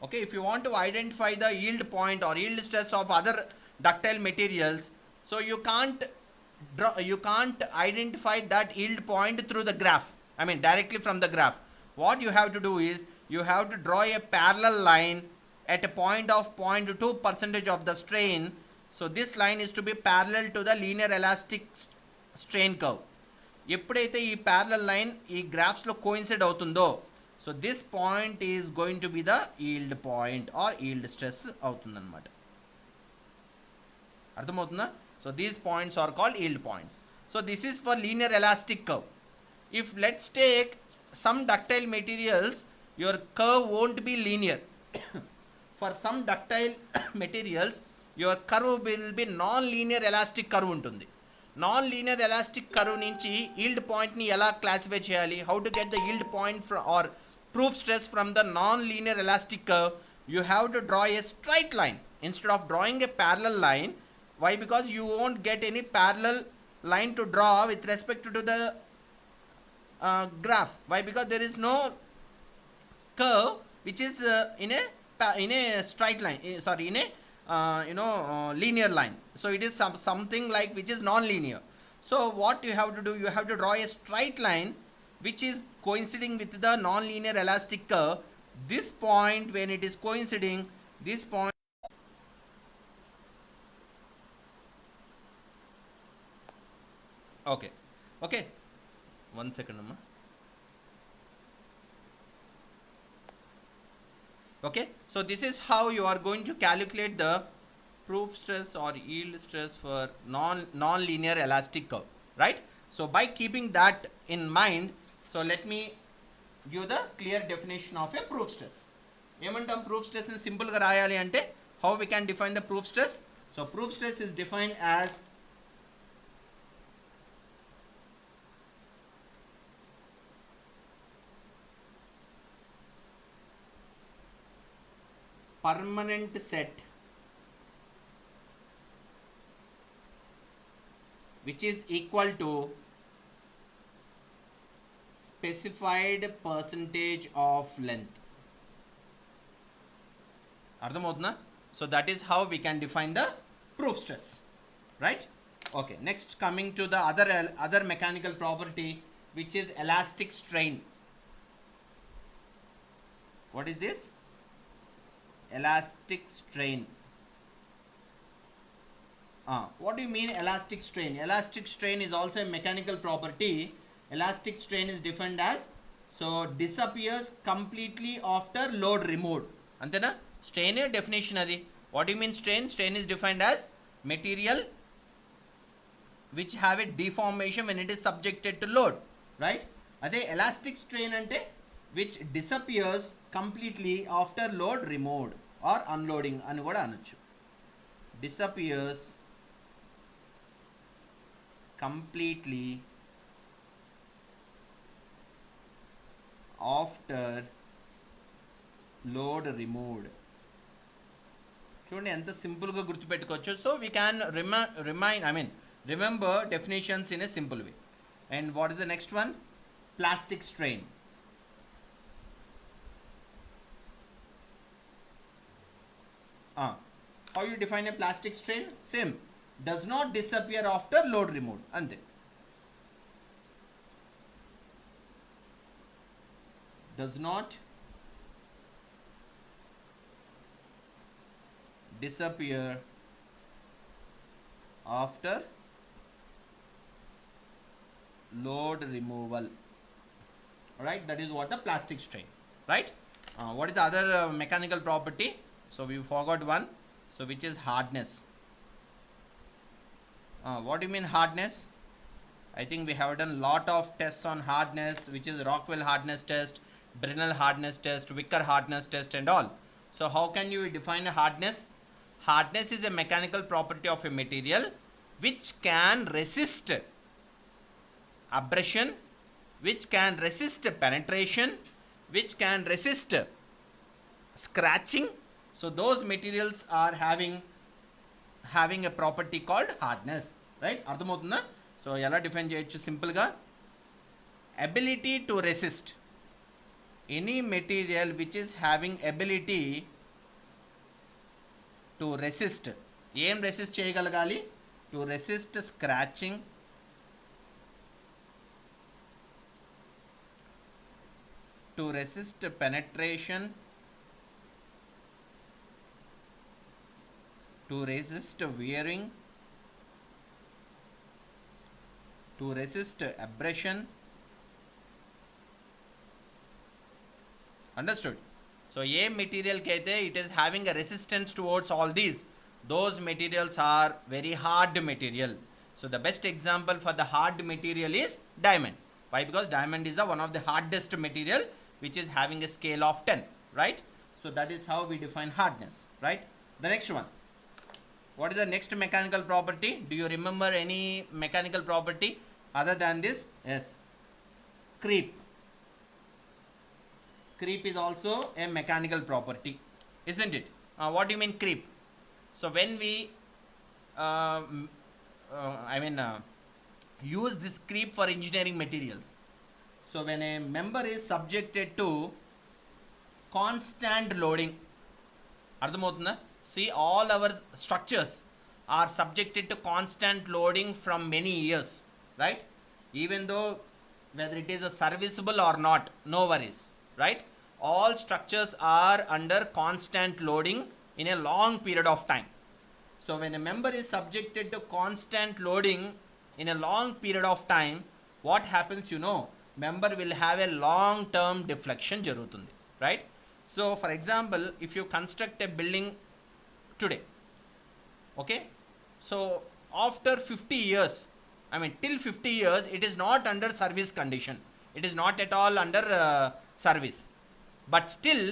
Okay, if you want to identify the yield point or yield stress of other ductile materials, so you can't identify that yield point through the graph, directly from the graph. What you have to do is you have to draw a parallel line at a point of 0.2% of the strain. So this line is to be parallel to the linear elastic strain curve. ఎప్పుడైతే ఈ parallel line ఈ graphs లో coincide అవుతుందో, so this point is going to be the yield point or yield stress అవుతుందన్నమాట. అర్థమవుతుందా? So these points are called yield points. So this is for linear elastic curve. If let's take some ductile materials, your curve won't be linear. For some ductile materials your curve will be non-linear elastic curve ఉంటుంది. Non-linear elastic curve నుంచి yield point ని ఎలా classify చేయాలి? How to get the yield point or proof stress from the non-linear elastic curve? You have to draw a straight line instead of drawing a parallel line. Why? Because you won't get any parallel line to draw with respect to the graph. Why? Because there is no curve which is in a straight line, sorry, in a linear line. So it is something like which is non-linear. So what you have to do, you have to draw a straight line which is coinciding with the non-linear elastic curve. This point when it is coinciding, this point Okay. Okay, 1 second amma. Okay, so this is how you are going to calculate the proof stress or yield stress for non-linear elastic curve, right? So by keeping that in mind, so let me give the clear definition of a proof stress. ఏమంటాం proof stress ని simple గా రాయాలి అంటే how we can define the proof stress? So proof stress is defined as permanent set which is equal to specified percentage of length. అర్థమవుతుందా? So that is how we can define the proof stress, right? Okay, next coming to the other mechanical property, which is elastic strain. What is this? Elastic strain. What do you mean elastic strain? Elastic strain is also a mechanical property. Elastic strain is defined as, so disappears completely after load removed. Antena? Strain definition adi. What do you mean strain? Strain is defined as material which have a deformation when it is subjected to load, right? Ade elastic strain ante which disappears completely after load removed or unloading ani kuda anochu. Disappears completely after load removed. చూడండి ఎంత simple గా గుర్తుపెట్టుకోవచ్చు. So we can remember definitions in a simple way. And what is the next one? Plastic strain. How you define a plastic strain? Same, does not disappear after load removed. Ante does not disappear after load removal. Right, that is what the plastic strain, right? What is the other mechanical property? So we forgot one, so which is hardness. What do you mean hardness? I think we have done lot of tests on hardness, which is Rockwell hardness test, Brinell hardness test, Wicker hardness test and all. So how can you define a hardness? Hardness is a mechanical property of a material which can resist abrasion, which can resist penetration, which can resist scratching. So those materials are having a property called hardness, right? అర్థమవుతుందా? So ఎలా define చేయొచ్చు simple గా? ability to resist. Any material which is having ability to resist. ఏం resist చేయగలగాలి? To resist scratching, to resist penetration, to resist wearing, to resist abrasion. Understood? So a material kaithe it is having a resistance towards all these, those materials are very hard material. So the best example for the hard material is diamond. Why? Because diamond is the one of the hardest material which is having a scale of 10, right? So that is how we define hardness, right? The next one, what is the next mechanical property? Do you remember any mechanical property other than this? Yes, creep. Creep is also a mechanical property, isn't it? What do you mean creep? So when we use this creep for engineering materials, so when a member is subjected to constant loading, అర్థమవుతుందా? See, all our structures are subjected to constant loading from many years, right? Even though whether it is a serviceable or not, no worries, right? All structures are under constant loading in a long period of time. So when a member is subjected to constant loading in a long period of time, what happens, member will have a long term deflection jarugutundi, right? So for example, if you construct a building today, okay, so after 50 years, I mean till 50 years, it is not under service condition, it is not at all under service, but still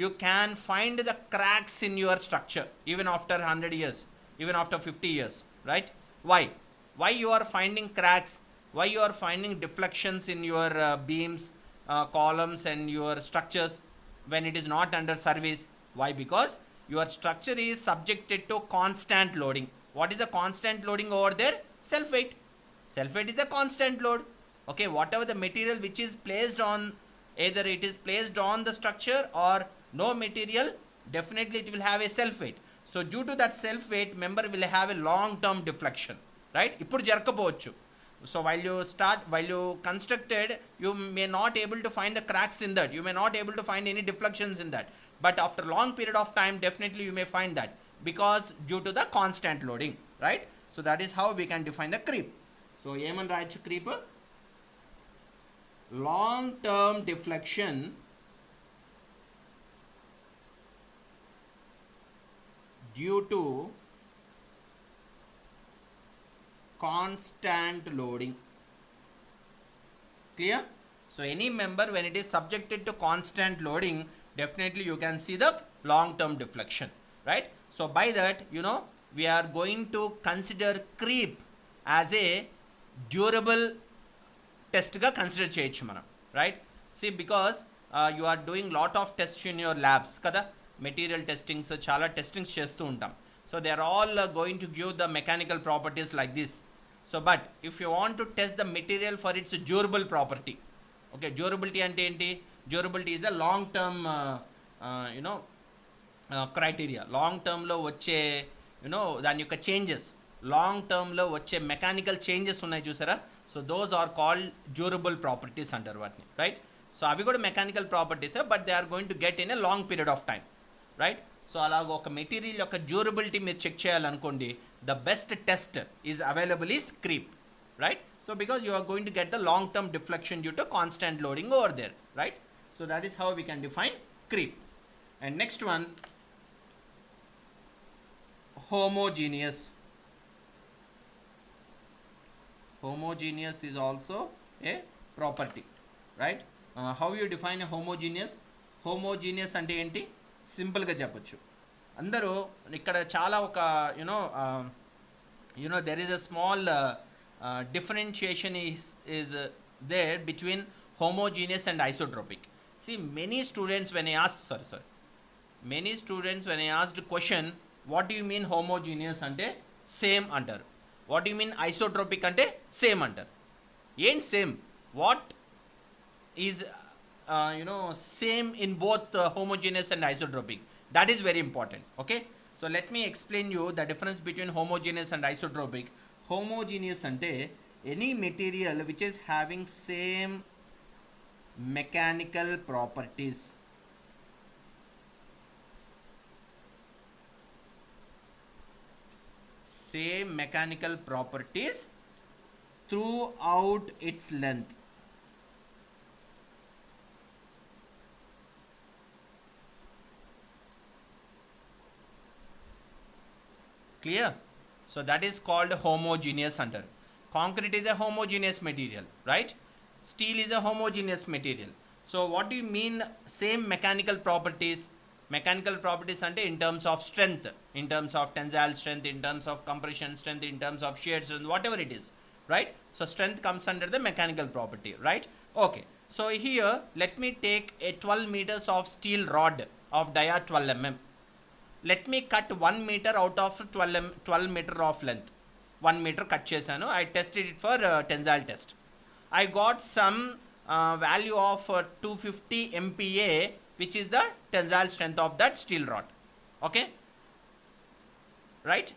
you can find the cracks in your structure even after 100 years, even after 50 years, right? Why you are finding cracks, why you are finding deflections in your beams, columns and your structures when it is not under service? Why? Because your structure is subjected to constant loading. What is the constant loading over there? Self weight. Self weight is a constant load. Okay, whatever the material which is placed on, either it is placed on the structure or no material, definitely it will have a self weight. So due to that self weight, member will have a long term deflection, right? Ippudu jarakapochu. So while you constructed, you may not able to find the cracks in that, you may not able to find any deflections in that, but after long period of time, definitely you may find that, because due to the constant loading, right? So that is how we can define the creep. So ఏమని రాయొచ్చు creep? Long term deflection due to constant loading. Clear? So any member, when it is subjected to constant loading, definitely you can see the long term deflection, right? So by that, we are going to consider creep as a durable test ga consider cheyochu manam, right? See, because you are doing lot of tests in your labs kada, material testings, chala testings chestu untam. So they are all going to give the mechanical properties like this. So but if you want to test the material for its durable property, okay, durability ante enti? Durability is a long term criteria. Long term lo vache dani yokka changes, long term lo vache mechanical changes unnai chusara. So those are called durable properties under vatni, right? So avi kuda mechanical properties, but they are going to get in a long period of time, right? So అలాగ ఒక material యొక్క durability మీరు check చేయాలనుకోండి, the best test is available is creep, right? So because you are going to get the long term deflection due to constant loading over there, right? So that is how we can define creep. And next one, homogeneous. Homogeneous is also a property, right? How you define a homogeneous? Homogeneous ante enti? Simple ga చెప్పొచ్చు. అందరూ ఇక్కడ చాలా ఒక there is a small differentiation is there between homogeneous and isotropic. See, many students when I asked question, what do you mean homogeneous ante same antaru, what do you mean isotropic ante same antaru. Ain't same. What is same in both homogeneous and isotropic? That is very important. Okay, so let me explain you the difference between homogeneous and isotropic. Homogeneous ante any material which is having same mechanical properties, throughout its length. Clear? So that is called homogeneous under. Concrete is a homogeneous material, right? Steel is a homogeneous material. So what do you mean same mechanical properties? Mechanical properties ante in terms of strength, in terms of tensile strength, in terms of compression strength, in terms of shear strength, whatever it is, right? So strength comes under the mechanical property, right? Okay, so here let me take a 12 meters of steel rod of dia 12 mm. Let me cut 1 meter out of 12 meter of length. 1 meter cut chesanu. I tested it for tensile test. I got some value of 250 MPa, which is the tensile strength of that steel rod. Okay, right?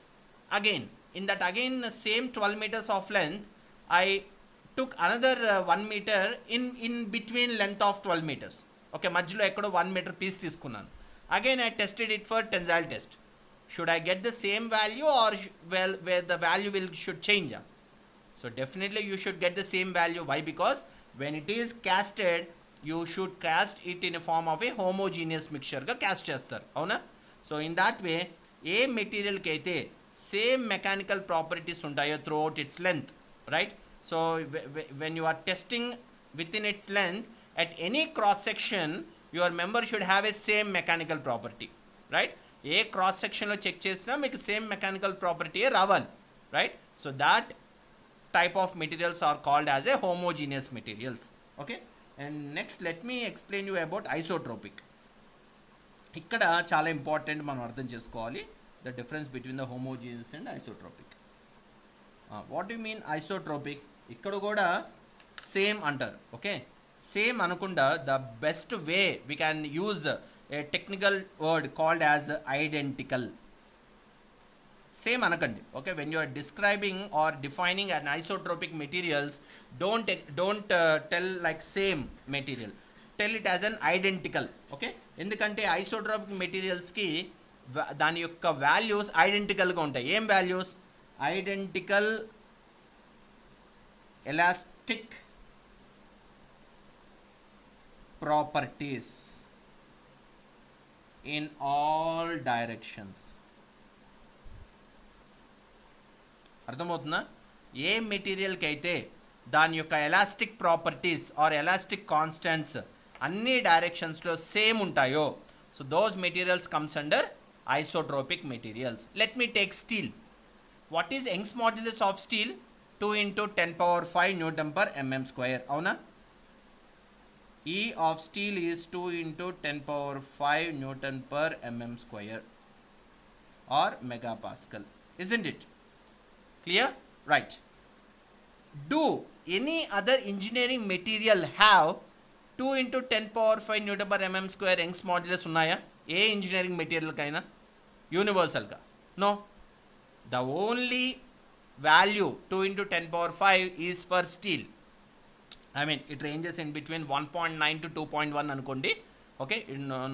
Again, in that same 12 meters of length, I took another 1 meter in between length of 12 meters. Okay, majlo ekkado 1 meter piece తీసుకున్నాను. Again I tested it for tensile test. Should I get the same value or where the value should change? So definitely you should get the same value. Why? Because when it is casted, you should cast it in a form of a homogeneous mixture ga cast chestar, avuna? So in that way, ఏ మెటీరియల్కి అయితే same mechanical properties ఉంటాయో throughout its length, right? So when you are testing with in its length at any cross section, your member should have a same mechanical property, right? A cross సెక్షన్లో check చేసినా మీకు same mechanical ప్రాపర్టీయే రావాలి, right? So that type of materials are called as a homogeneous materials. Okay, and next let me explain you about isotropic. ఇక్కడ చాలా important మనం అర్థం చేసుకోవాలి the difference between the homogeneous and isotropic. What you mean isotropic? ఇక్కడ కూడా same అంటారు. Okay, same అనకుండా the best way we can use a technical word called as identical. Same అనకండి. Okay, when you are describing or defining an isotropic materials, don't tell like same material, tell it as an identical. Okay, ఎందుకంటే isotropic మెటీరియల్స్కి దాని యొక్క values ఐడెంటికల్గా ఉంటాయి. ఏం values? Identical elastic properties in all directions. అర్థమవుతుందా? ఏ మెటీరియల్కి అయితే దాని యొక్క elastic properties or elastic constants అన్ని డైరెక్షన్స్లో సేమ్ ఉంటాయో, so those materials comes under isotropic materials. Let me take steel. What is Young's modulus of steel? 2 × 10⁵ Nm². అవునా? E of steel is 2 × 10⁵ Nm² or megapascal, isn't it? Clear? Right. Do any other engineering material have 2 × 10⁵ Nm² Young's modulus ఉన్నాయా? A engineering material కైనా యూనివర్సల్గా? No. The only value 2 × 10⁵ is for steel. I mean it ranges in between 1.9 to 2.1 అనుకోండి. Okay,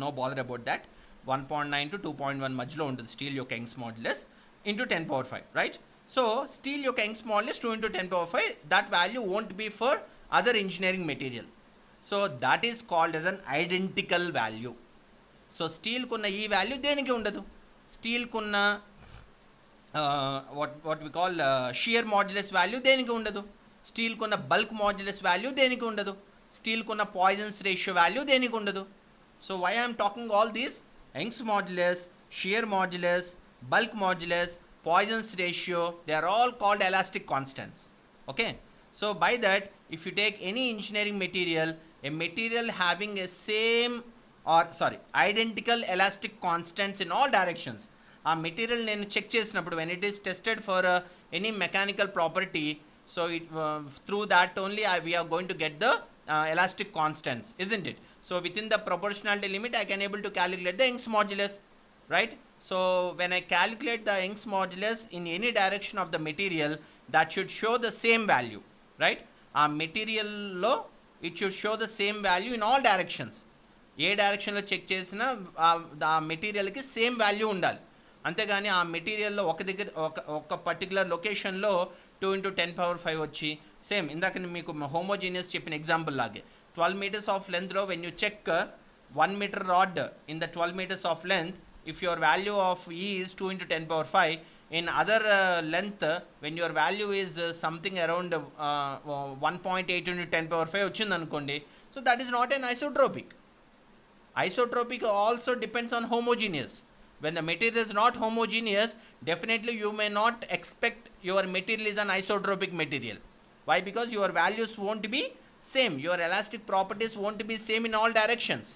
no bother about that. 1.9 to 2.1 మధ్యలో ఉంటుంది steel యొక్క Young's modulus into 10⁵, right? So steel యొక్క Young's modulus 2 × 10⁵, that value won't be for other engineering material. So that is called as an identical value. So steel కున్న ఈ value దేనికి ఉండదు. Steel కున్న what we call shear modulus value దేనికి ఉండదు. Steel కున్న bulk modulus value దేనికి ఉండదు. స్టీల్ కున్న పాయిజన్స్ రేషియో వాల్యూ దేనికి ఉండదు. So why I'm talking all these? Young's modulus, shear modulus, bulk modulus, Poisson's ratio, they are all called elastic constants. Okay, so by that, if you take any engineering material, a material having a same or identical elastic constants in all directions, a material nenu check chesinappudu when it is tested for any mechanical property, so it through that only we are going to get the elastic constants, isn't it? So within the proportionality limit I can able to calculate the Young's modulus, right? So when I calculate the Young's modulus in any direction of the material, that should show the same value, right? Material lo it should show the same value in all directions. ఏ డైరెక్షన్లో check చేసినా ఆ మెటీరియల్కి same value ఉండాలి. అంతేగాని ఆ మెటీరియల్లో ఒక particular లొకేషన్లో 2 × 10⁵ వచ్చి same ఇందాక మీకు హోమోజీనియస్ చెప్పిన ఎగ్జాంపుల్ లాగే 12 meters ఆఫ్ లెంత్లో when you check 1 meter rod in the 12 meters of length, if your value of E is 2 × 10⁵, in other length when your value is something around 1.8 × 10⁵ వచ్చింది అనుకోండి, so that is not an isotropic. Isotropic also depends on homogeneous. When the material is not homogeneous, definitely you may not expect your material is an isotropic material. Why? Because your values won't be same, your elastic properties won't be same in all directions.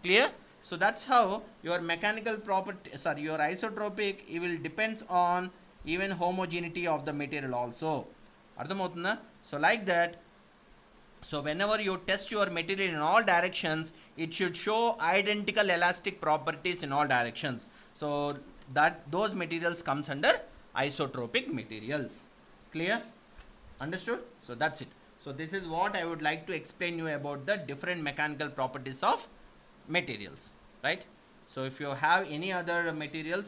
Clear? So that's how your mechanical property, your isotropic, it will depends on even homogeneity of the material also. Ardhamavutunda? So like that, so whenever you test your material in all directions, it should show identical elastic properties in all directions. So that those materials comes under isotropic materials. Clear? Understood? So that's it. So this is what I would like to explain you about the different mechanical properties of materials, right? So if you have any other materials,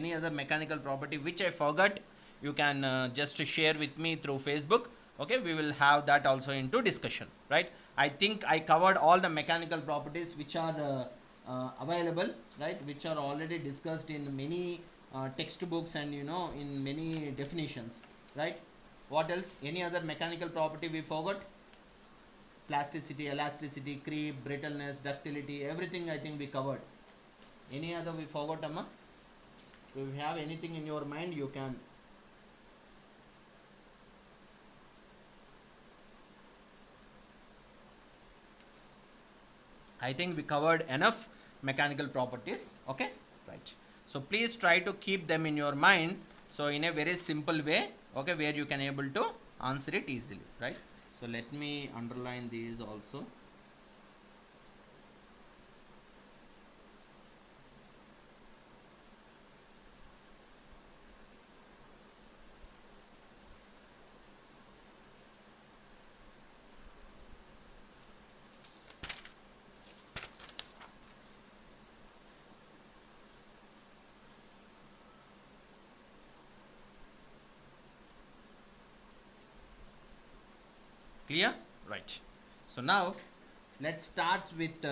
any other mechanical property which I forgot, you can just share with me through Facebook. Okay, we will have that also into discussion, right? I think I covered all the mechanical properties which are available, right, which are already discussed in many textbooks and in many definitions, right? What else? Any other mechanical property we forgot? Plasticity, elasticity, creep, brittleness, ductility, everything I think we covered. Any other we forgot, Amma? If you have anything in your mind, you can. I think we covered enough mechanical properties. Okay, right. So please try to keep them in your mind. So in a very simple way, okay, where you can able to answer it easily, right? So let me underline these also. Clear? Right. So now let's start with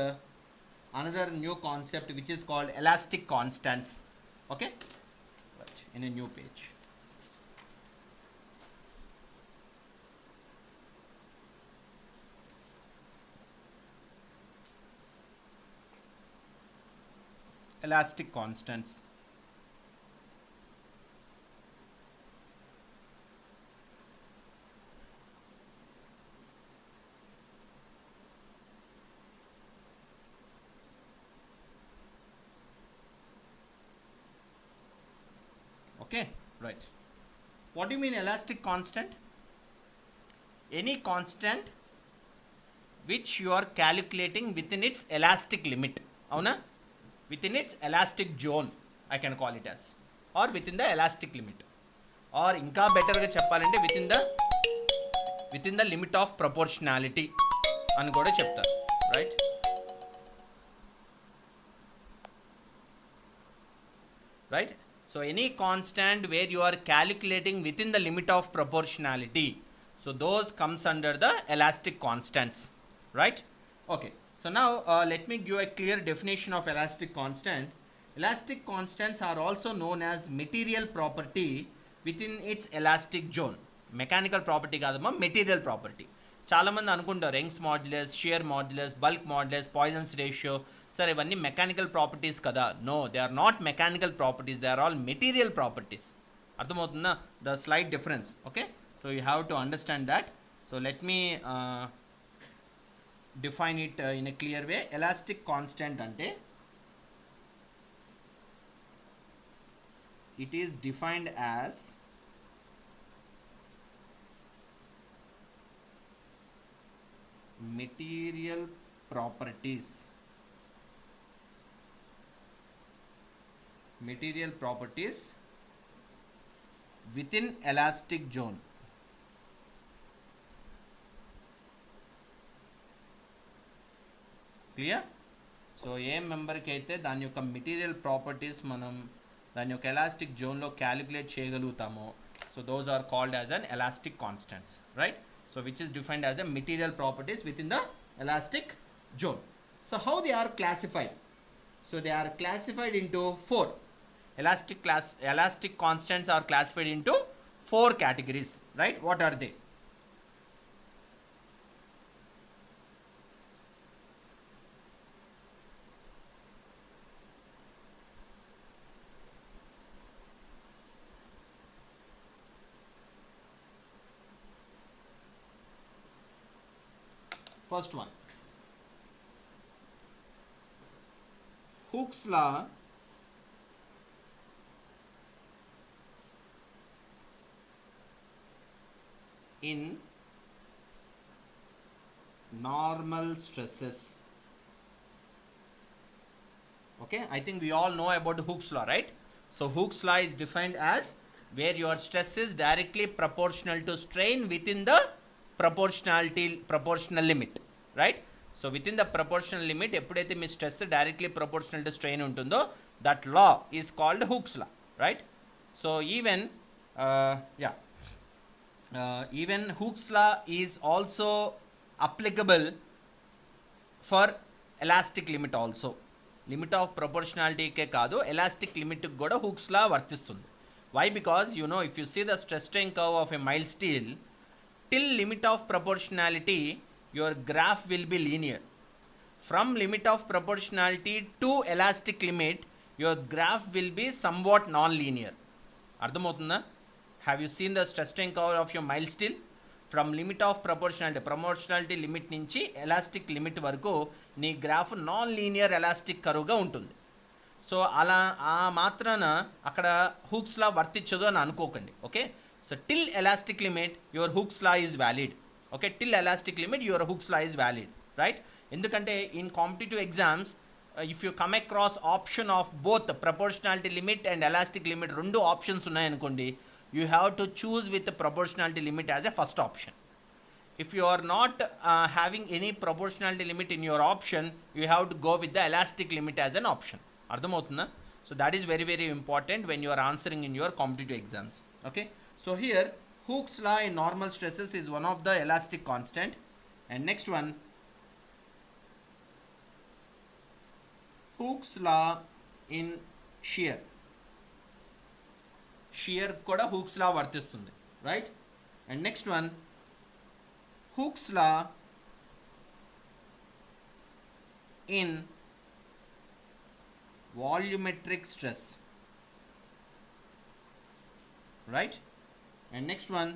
another new concept which is called elastic constants. Okay, right, in a new page. Elastic constants. Okay, right. What do you mean elastic constant? Any constant which you are calculating within its elastic limit. Avuna? Within its elastic zone, I can call it as, or within the elastic limit, or inka better ga cheppalante within the limit of proportionality అని కూడా చెప్తారు, right? Right? So any constant where you are calculating within the limit of proportionality, so those comes under the elastic constants, right? Okay, so now let me give a clear definition of elastic constant. Elastic constants are also known as material property within its elastic zone. Mechanical property కాదమ్మా, material property. చాలా మంది అనుకుంటారు Young's modulus, shear modulus, bulk modulus, Poisson's ratio, sir ఇవన్నీ mechanical properties కదా. No, they are not mechanical properties, they are all material properties. అర్థమవుతుందా the slight difference? Okay, so you have to understand that. So let me define it in a clear way. Elastic constant ante it is defined as material properties within elastic zone. క్లియర్? So a మెంబర్కి అయితే దాని యొక్క material properties మనం దాని యొక్క elastic జోన్లో calculate చేయగలుగుతామో, so those are called as an elastic constants, right? So which is defined as a material properties within the elastic zone. So how they are classified? So they are classified into four. Elastic constants are classified into four categories, right? What are they? First one, Hooke's law in normal stresses. Okay, I think we all know about Hooke's law, right? So Hooke's law is defined as where your stress is directly proportional to strain within the proportional limit, right? So within the proportional limit ఎప్పుడైతే మీ stress directly proportional to strain ఉంటుందో, that law is called Hooke's law, right? So even Yeah, even Hooke's law is also applicable for elastic limit also. Limit of proportionality ke kaadu, elastic limit kuda Hooke's law vartistundi. Why? Because if you see the stress strain curve of a mild steel, till limit of proportionality your graph will be linear. From limit of proportionality to elastic limit your graph will be somewhat non-linear. అర్థమవుతుందా? Have you seen the stress strain curve of your mild steel? From limit of proportionality limit నుంచి elastic limit వరకు నీ graph non linear elastic కరువుగా ఉంటుంది. So అలా ఆ మాత్రాన అక్కడ hooks లా వర్తించదు అని అనుకోకండి. Okay, so till elastic limit your Hooke's law is valid. Okay, till elastic limit your Hooke's law is valid, right? ఎందుకంటే in competitive exams if you come across option of both proportionality limit and elastic limit రెండు options ఉన్నాయనుకోండి, you have to choose with the proportionality limit as a first option. If you are not having any proportionality limit in your option, you have to go with the elastic limit as an option. Ardhamavutunda? So that is very very important when you are answering in your competitive exams. Okay, so here Hooke's law in normal stresses is one of the elastic constant. And next one, Hooke's law in shear. Shear కూడా hooks లా వర్తిస్తుంది, right? And next one, hooks law in volumetric stress, right? And next one,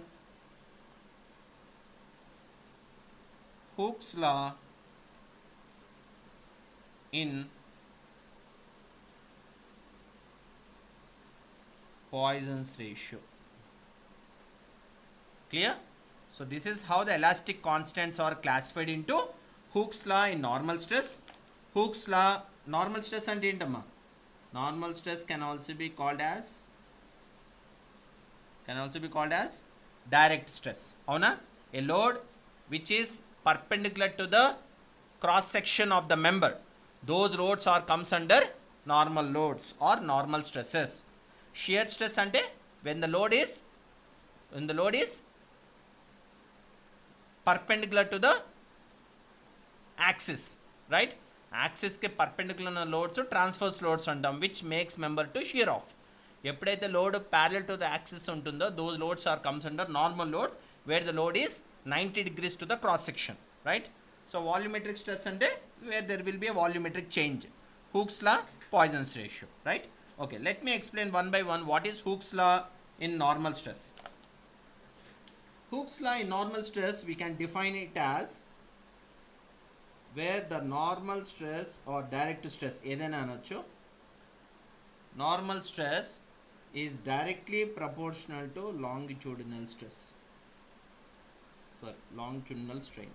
hooks law in Poisson's ratio. Clear? So this is how the elastic constants are classified into Hooke's law in normal stress. Hooke's law normal stress ante entamma? Normal stress can also be called as direct stress. Avuna? A load which is perpendicular to the cross section of the member, those loads are comes under normal loads or normal stresses. Shear stress ante when the load is perpendicular to the axis, right? Axis ke perpendicular na loads transverse loads antam, which makes member to shear off. Eppudaithe load parallel to the axis untundo, those loads are comes under normal loads where the load is 90 degrees to the cross section, right? So volumetric stress ante where there will be a volumetric change. Hooke's law, Poisson's ratio, right? Okay, let me explain one by one what is Hooke's law in normal stress. Hooke's law in normal stress, we can define it as where the normal stress or direct stress, edaina anochu, normal stress is directly proportional to longitudinal stress, longitudinal strain.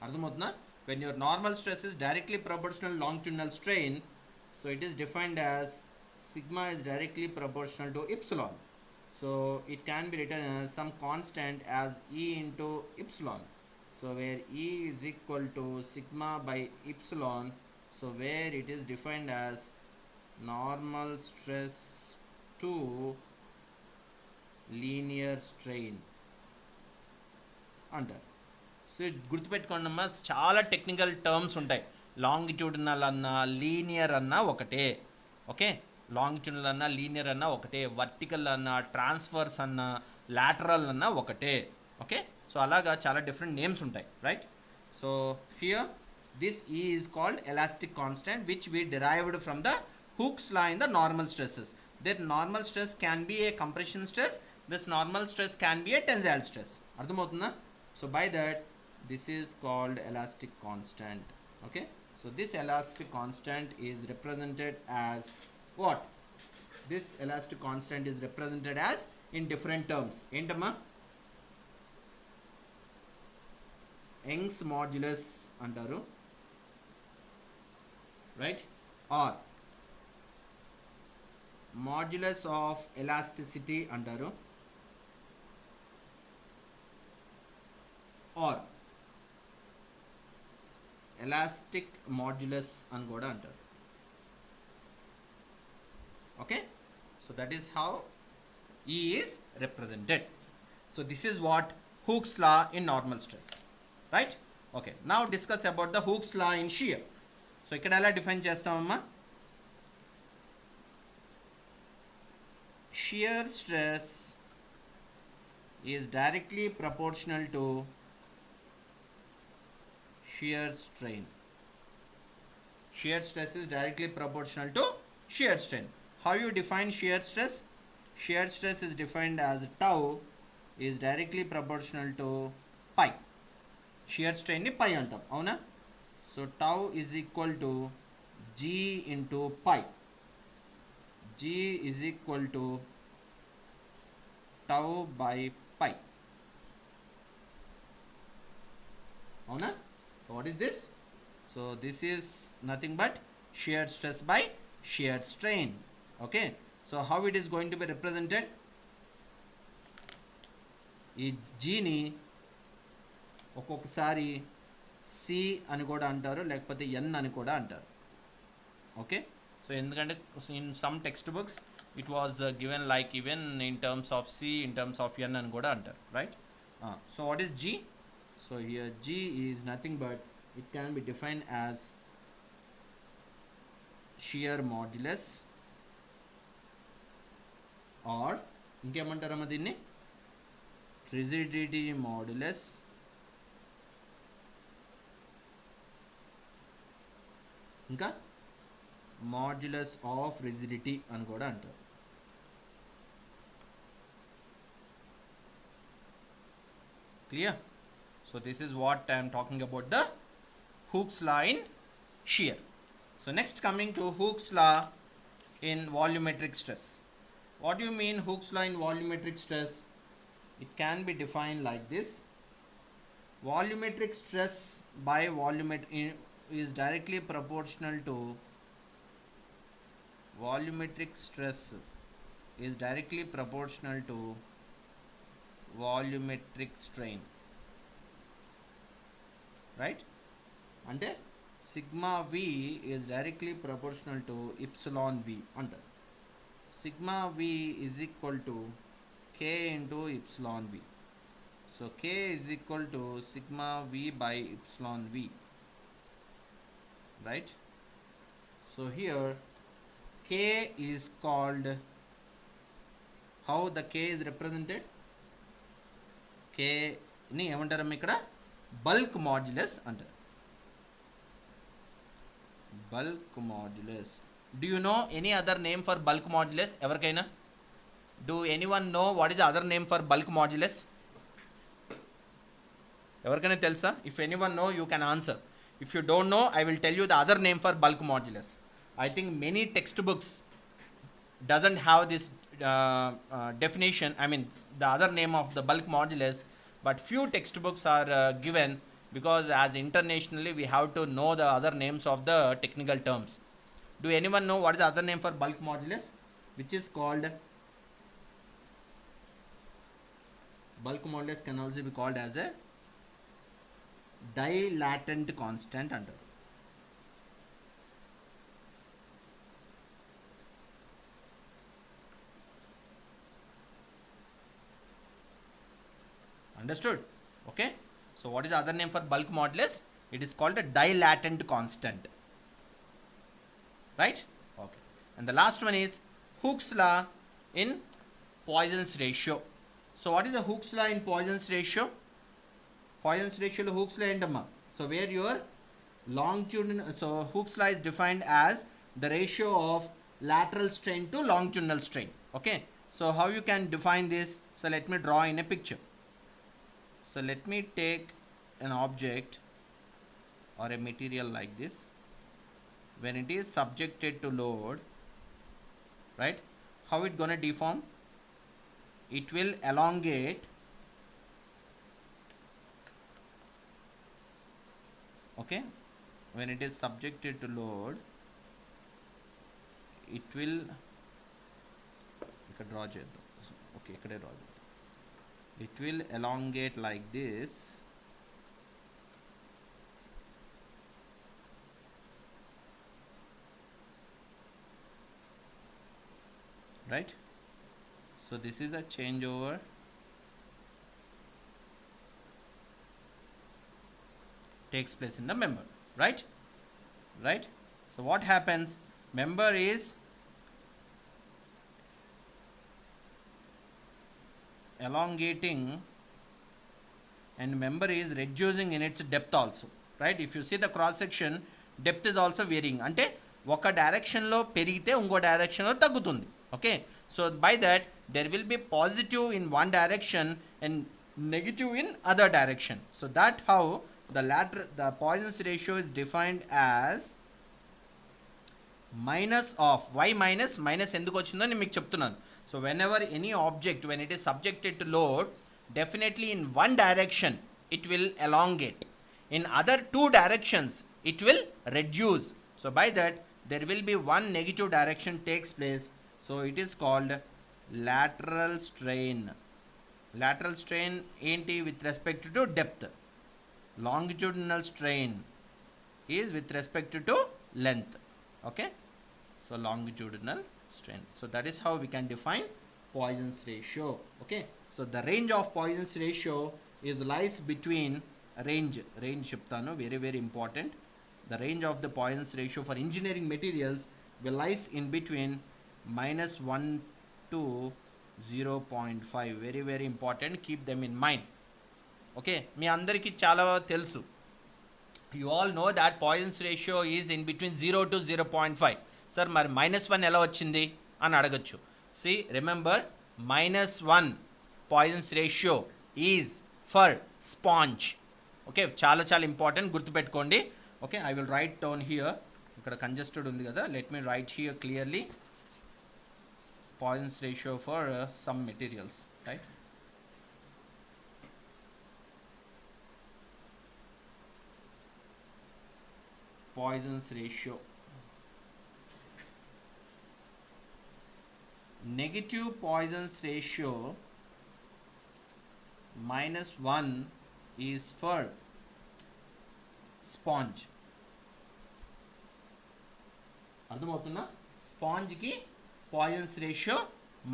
Ardhamavutunda? When your normal stress is directly proportional to longitudinal strain, so it is defined as sigma is directly proportional to epsilon. So it can be written as some constant as E into epsilon. So where E is equal to sigma by epsilon, so where it is defined as normal stress to linear strain under. So గుర్తుపెట్టుకోండమ్మా, చాలా technical terms ఉంటాయి. Longitudinal అన్నా linear అన్నా ఒకటే. Okay, longitudinal అన్నా linear అన్నా ఒకటే, vertical అన్నా ట్రాన్స్ఫర్స్ అన్నా లాటరల్ అన్నా ఒకటే. ఓకే, సో అలాగా చాలా డిఫరెంట్ నేమ్స్ ఉంటాయి, right? So here this is called elastic constant which we derived from the Hooke's law in the normal stresses. That normal stress can be a compression stress, this normal stress can be a tensile stress. అర్థమవుతుందా? So by that this is called elastic constant. Okay, so this elastic constant is represented as what? This elastic constant is represented as in different terms. Entama? Young's modulus antaru, right? Or modulus of elasticity antaru, or elastic modulus అని కూడా అంటారు. Okay, so that is how E is represented. So this is what Hooke's law in normal stress, right? Okay, now discuss about the Hooke's law in shear. So ఇక్కడ ఎలా define చేస్తామమ్మా? Shear stress is directly proportional to shear strain. Shear stress is directly proportional to shear strain. How you define shear stress? Shear stress is defined as tau is directly proportional to pi. Shear strain ni pi antam, avuna? So tau is equal to G into pi. G is equal to tau by pi. Avuna? So what is this? So this is nothing but shear stress by shear strain. Okay, so how it is going to be represented? ఈ జీని ఒక్కొక్కసారి C అని కూడా అంటారు, లేకపోతే ఎన్ అని కూడా అంటారు. Okay, so ఎందుకంటే in some textbooks it was given like even in terms of C, in terms of N అని కూడా అంటారు, right? So what is G? So here G is nothing but it can be defined as shear modulus or ఇంకేమంటారమ్మా దీన్ని? rigidity modulus ఇంకా modulus of rigidity అని కూడా అంటారు. Clear? So this is what I am talking about, the Hooke's law in shear. So next, coming to Hooke's law in volumetric stress. What do you mean Hooke's law in volumetric stress? It can be defined like this. Volumetric stress by is directly proportional to volumetric stress is directly proportional to volumetric strain, right? అంటే sigma V is directly proportional to epsilon V అంటారు. Sigma V is equal to K into epsilon V. So K is equal to sigma V by epsilon V, right? So here K is called, how the K is represented? కేని ఏమంటారమ్మా ఇక్కడ? Bulk modulus అంటారు. Bulk modulus. Do you know any other name for bulk modulus? Everkaina? Do anyone know what is the other name for bulk modulus? Everkaina telsa? If anyone know, you can answer. If you don't know, I will tell you the other name for bulk modulus. I think many textbooks doesn't have this definition. I mean the other name of the bulk modulus, but few textbooks are given, because as internationally we have to know the other names of the technical terms. Do anyone know what is the other name for bulk modulus, which is called? Bulk modulus can also be called as a dilatant constant under. Understood? Okay, so what is the other name for bulk modulus? It is called a dilatant constant, right? Okay, and the last one is Hooke's law in Poisson's ratio. So what is the Hooke's law in Poisson's ratio? Poisson's ratio lo Hooke's law endamma. So where your longitudinal, so Hooke's law is defined as the ratio of lateral strain to longitudinal strain. Okay, so how you can define this? So let me draw in a picture. So let me take an object or a material like this. When it is subjected to load, right, how it gonna deform? It will elongate, okay? When it is subjected to load, it will, draw చేద్దాం. Okay, ఇక్కడే draw చేద్దాం. It will elongate like this, right? So this is a changeover takes place in the member, right? So what happens? Member is elongating and member is reducing in its depth also, right? If you see the cross section, depth is also varying. Ante oka direction lo perigite ungo direction lo tagutundi. Okay, so by that there will be positive in one direction and negative in other direction. So that how the Poisson's ratio is defined as minus of y minus ఎందుకు వచ్చిందో నేను మీకు చెప్తున్నాను. So whenever any object, when it is subjected to load, definitely in one direction it will elongate, in other two directions it will reduce. So by that there will be one negative direction takes place. So it is called lateral strain. Lateral strain enti with respect to depth. Longitudinal strain is with respect to length. Okay, so longitudinal strain. So that is how we can define Poisson's ratio. Okay, so the range of Poisson's ratio is lies between range చెప్తాను, very important. The range of the Poisson's ratio for engineering materials will lies in between -1 to 0.5. very important, keep them in mind. Okay, మీ అందరికీ చాలా తెలుసు, you all know that Poisson's ratio is in between 0 to 0.5. Sir, మరి -1 ఎలా వచ్చింది అని అడగచ్చు. See, remember, -1 Poisson's ratio is for sponge. Okay, చాలా important, గుర్తుపెట్టుకోండి. Okay, I will write down here. ఇక్కడ కంజెస్టెడ్ ఉంది కదా, let me write here clearly Poisson's ratio for some materials, right? Poisson's ratio. Negative Poisson's ratio -1 is for sponge. అర్థమవుతుందా? Sponge కి Poisson's ratio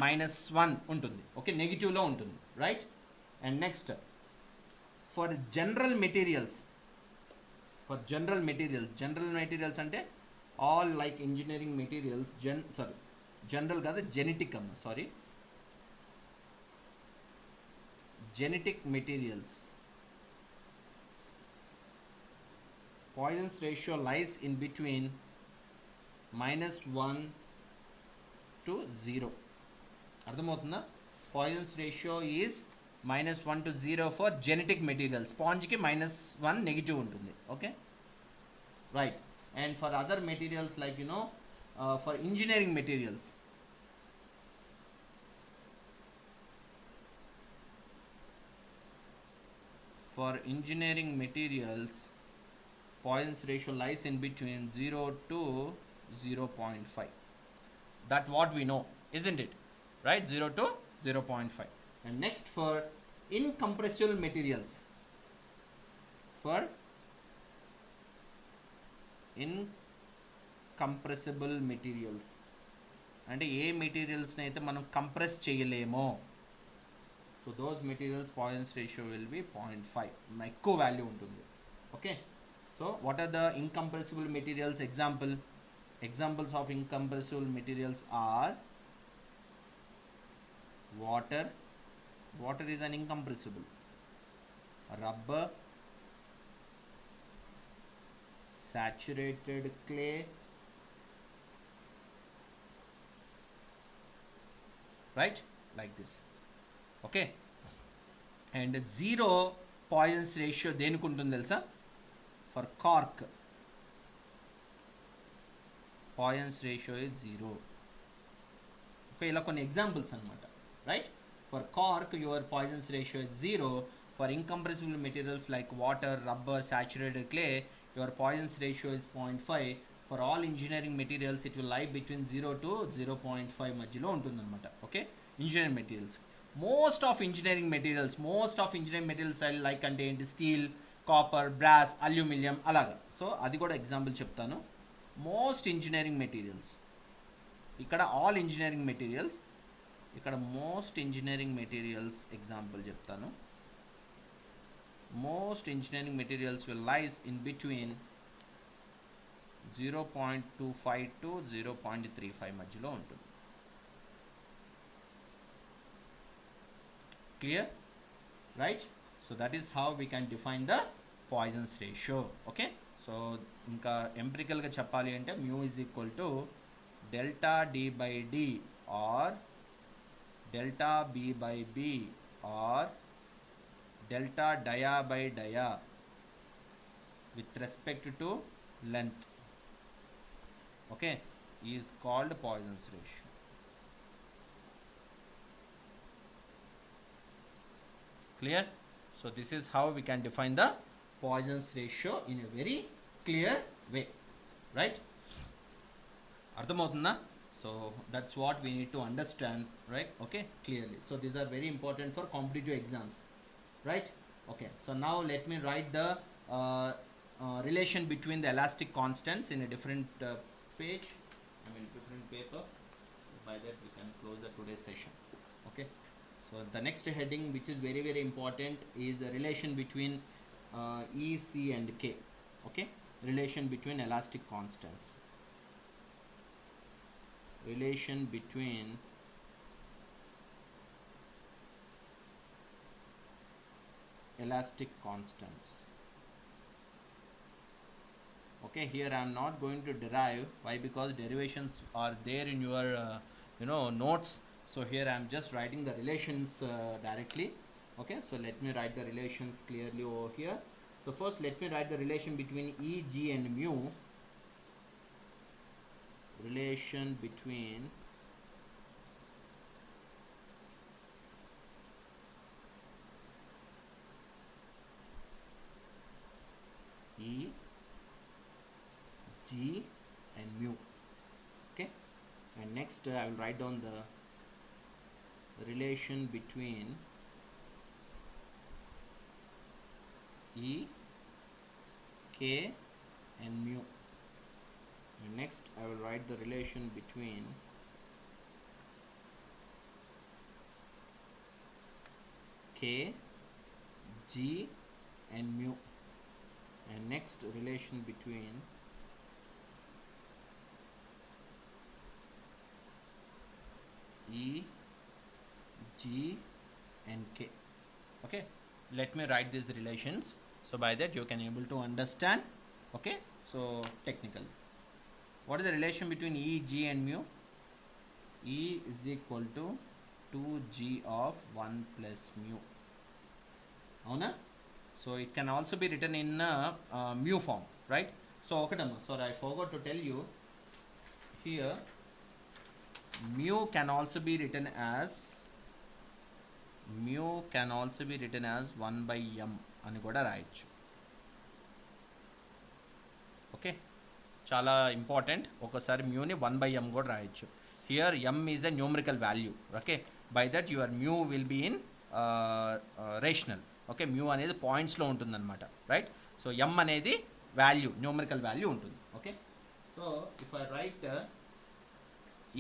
-1 ఉంటుంది. Okay, negative లో ఉంటుంది, right? And next for general materials, general materials అంటే all like engineering materials, general కాదు, genetic అన్న, sorry, genetic materials, Poisson's ratio lies in between -1 to 0. అర్థమవుతుందా? Poisson's ratio is -1 to 0 for genetic materials. Sponge ki -1 negative ఉంటుంది. Okay, right? And for other materials like for engineering materials, Poisson's ratio lies in between 0 to 0.5. That what we know, isn't it? Right? 0 to 0.5. And next, for incompressible materials, అంటే ఏ materials అయితే మనం compress చేయలేమో, so those materials Poisson's ratio will be 0.5. ఎక్కువ value ఉంటుంది. Okay, so what are the incompressible materials? Examples of incompressible materials are water is an incompressible, rubber, saturated clay, right, like this. Okay, and 0 Poisson's ratio దేనికి ఉంటుంది తెలుసా? For cork, Poisson's ratio is 0. Okay, ఇలా కొన్ని examples అన్నమాట, right? For cork, your Poisson's ratio is 0. For incompressible materials like water, rubber, saturated clay, your Poisson's ratio is 0.5. For all engineering materials, it will lie between 0 to 0.5 మధ్యలో ఉంటుందన్నమాట. Okay, engineering materials, most of engineering materials like అంటే ఏంటి? Steel, copper, brass, aluminium, అలాగా. So అది కూడా example చెప్తాను. Most engineering materials, ఇక్కడ all engineering materials ఇక్కడ మోస్ట్ ఇంజనీరింగ్ మెటీరియల్స్ ఎగ్జాంపుల్ చెప్తాను. Most engineering materials will lies in between 0.25 to 0.35 మధ్యలో ఉంటుంది. Clear? Right? So that is how we can define the Poisson's ratio. Okay? So ఇంకా ఎంపిరికల్గా చెప్పాలి అంటే mu is equal to delta d by d or delta b by b or delta dia by dia with respect to length, okay, is called Poisson's ratio. Clear? So this is how we can define the Poisson's ratio in a very clear way, right? Ardhamautunda? So that's what we need to understand, right? Okay, clearly. So these are very important for competitive exams, right? Okay, so now let me write the relation between the elastic constants in a different page, different paper. By that we can close the today's session. Okay, so the next heading, which is very very important, is the relation between E, C and K. Okay, relation between elastic constants. Relation between elastic constants. Okay, here I am not going to derive. Why? Because derivations are there in your notes. So here I am just writing the relations directly. Okay, so let me write the relations clearly over here. So first let me write the relation between E, G and mu. Relation between E, G and mu. Okay, and next I will write down the relation between E, K and mu. And next I will write the relation between K, G and mu. And next relation between E, G and K. Okay, let me write these relations, so by that you can able to understand. Okay, so technically, what is the relation between E, G and mu? E is equal to 2G of 1 plus mu. Avuna? So it can also be written in mu form, right? So okay, sorry, I forgot to tell you here, mu can also be written as 1 by m అని కూడా రాయొచ్చు. Okay, చాలా important. ఒకసారి మ్యూని 1 by m కూడా రాయొచ్చు. Here m is a numerical value. Okay, by that your mu will be irrational. Okay, mu అనేది పాయింట్స్లో ఉంటుంది అనమాట, రైట్? సో m అనేది వాల్యూ, న్యూమరికల్ వాల్యూ ఉంటుంది. Okay, so if I write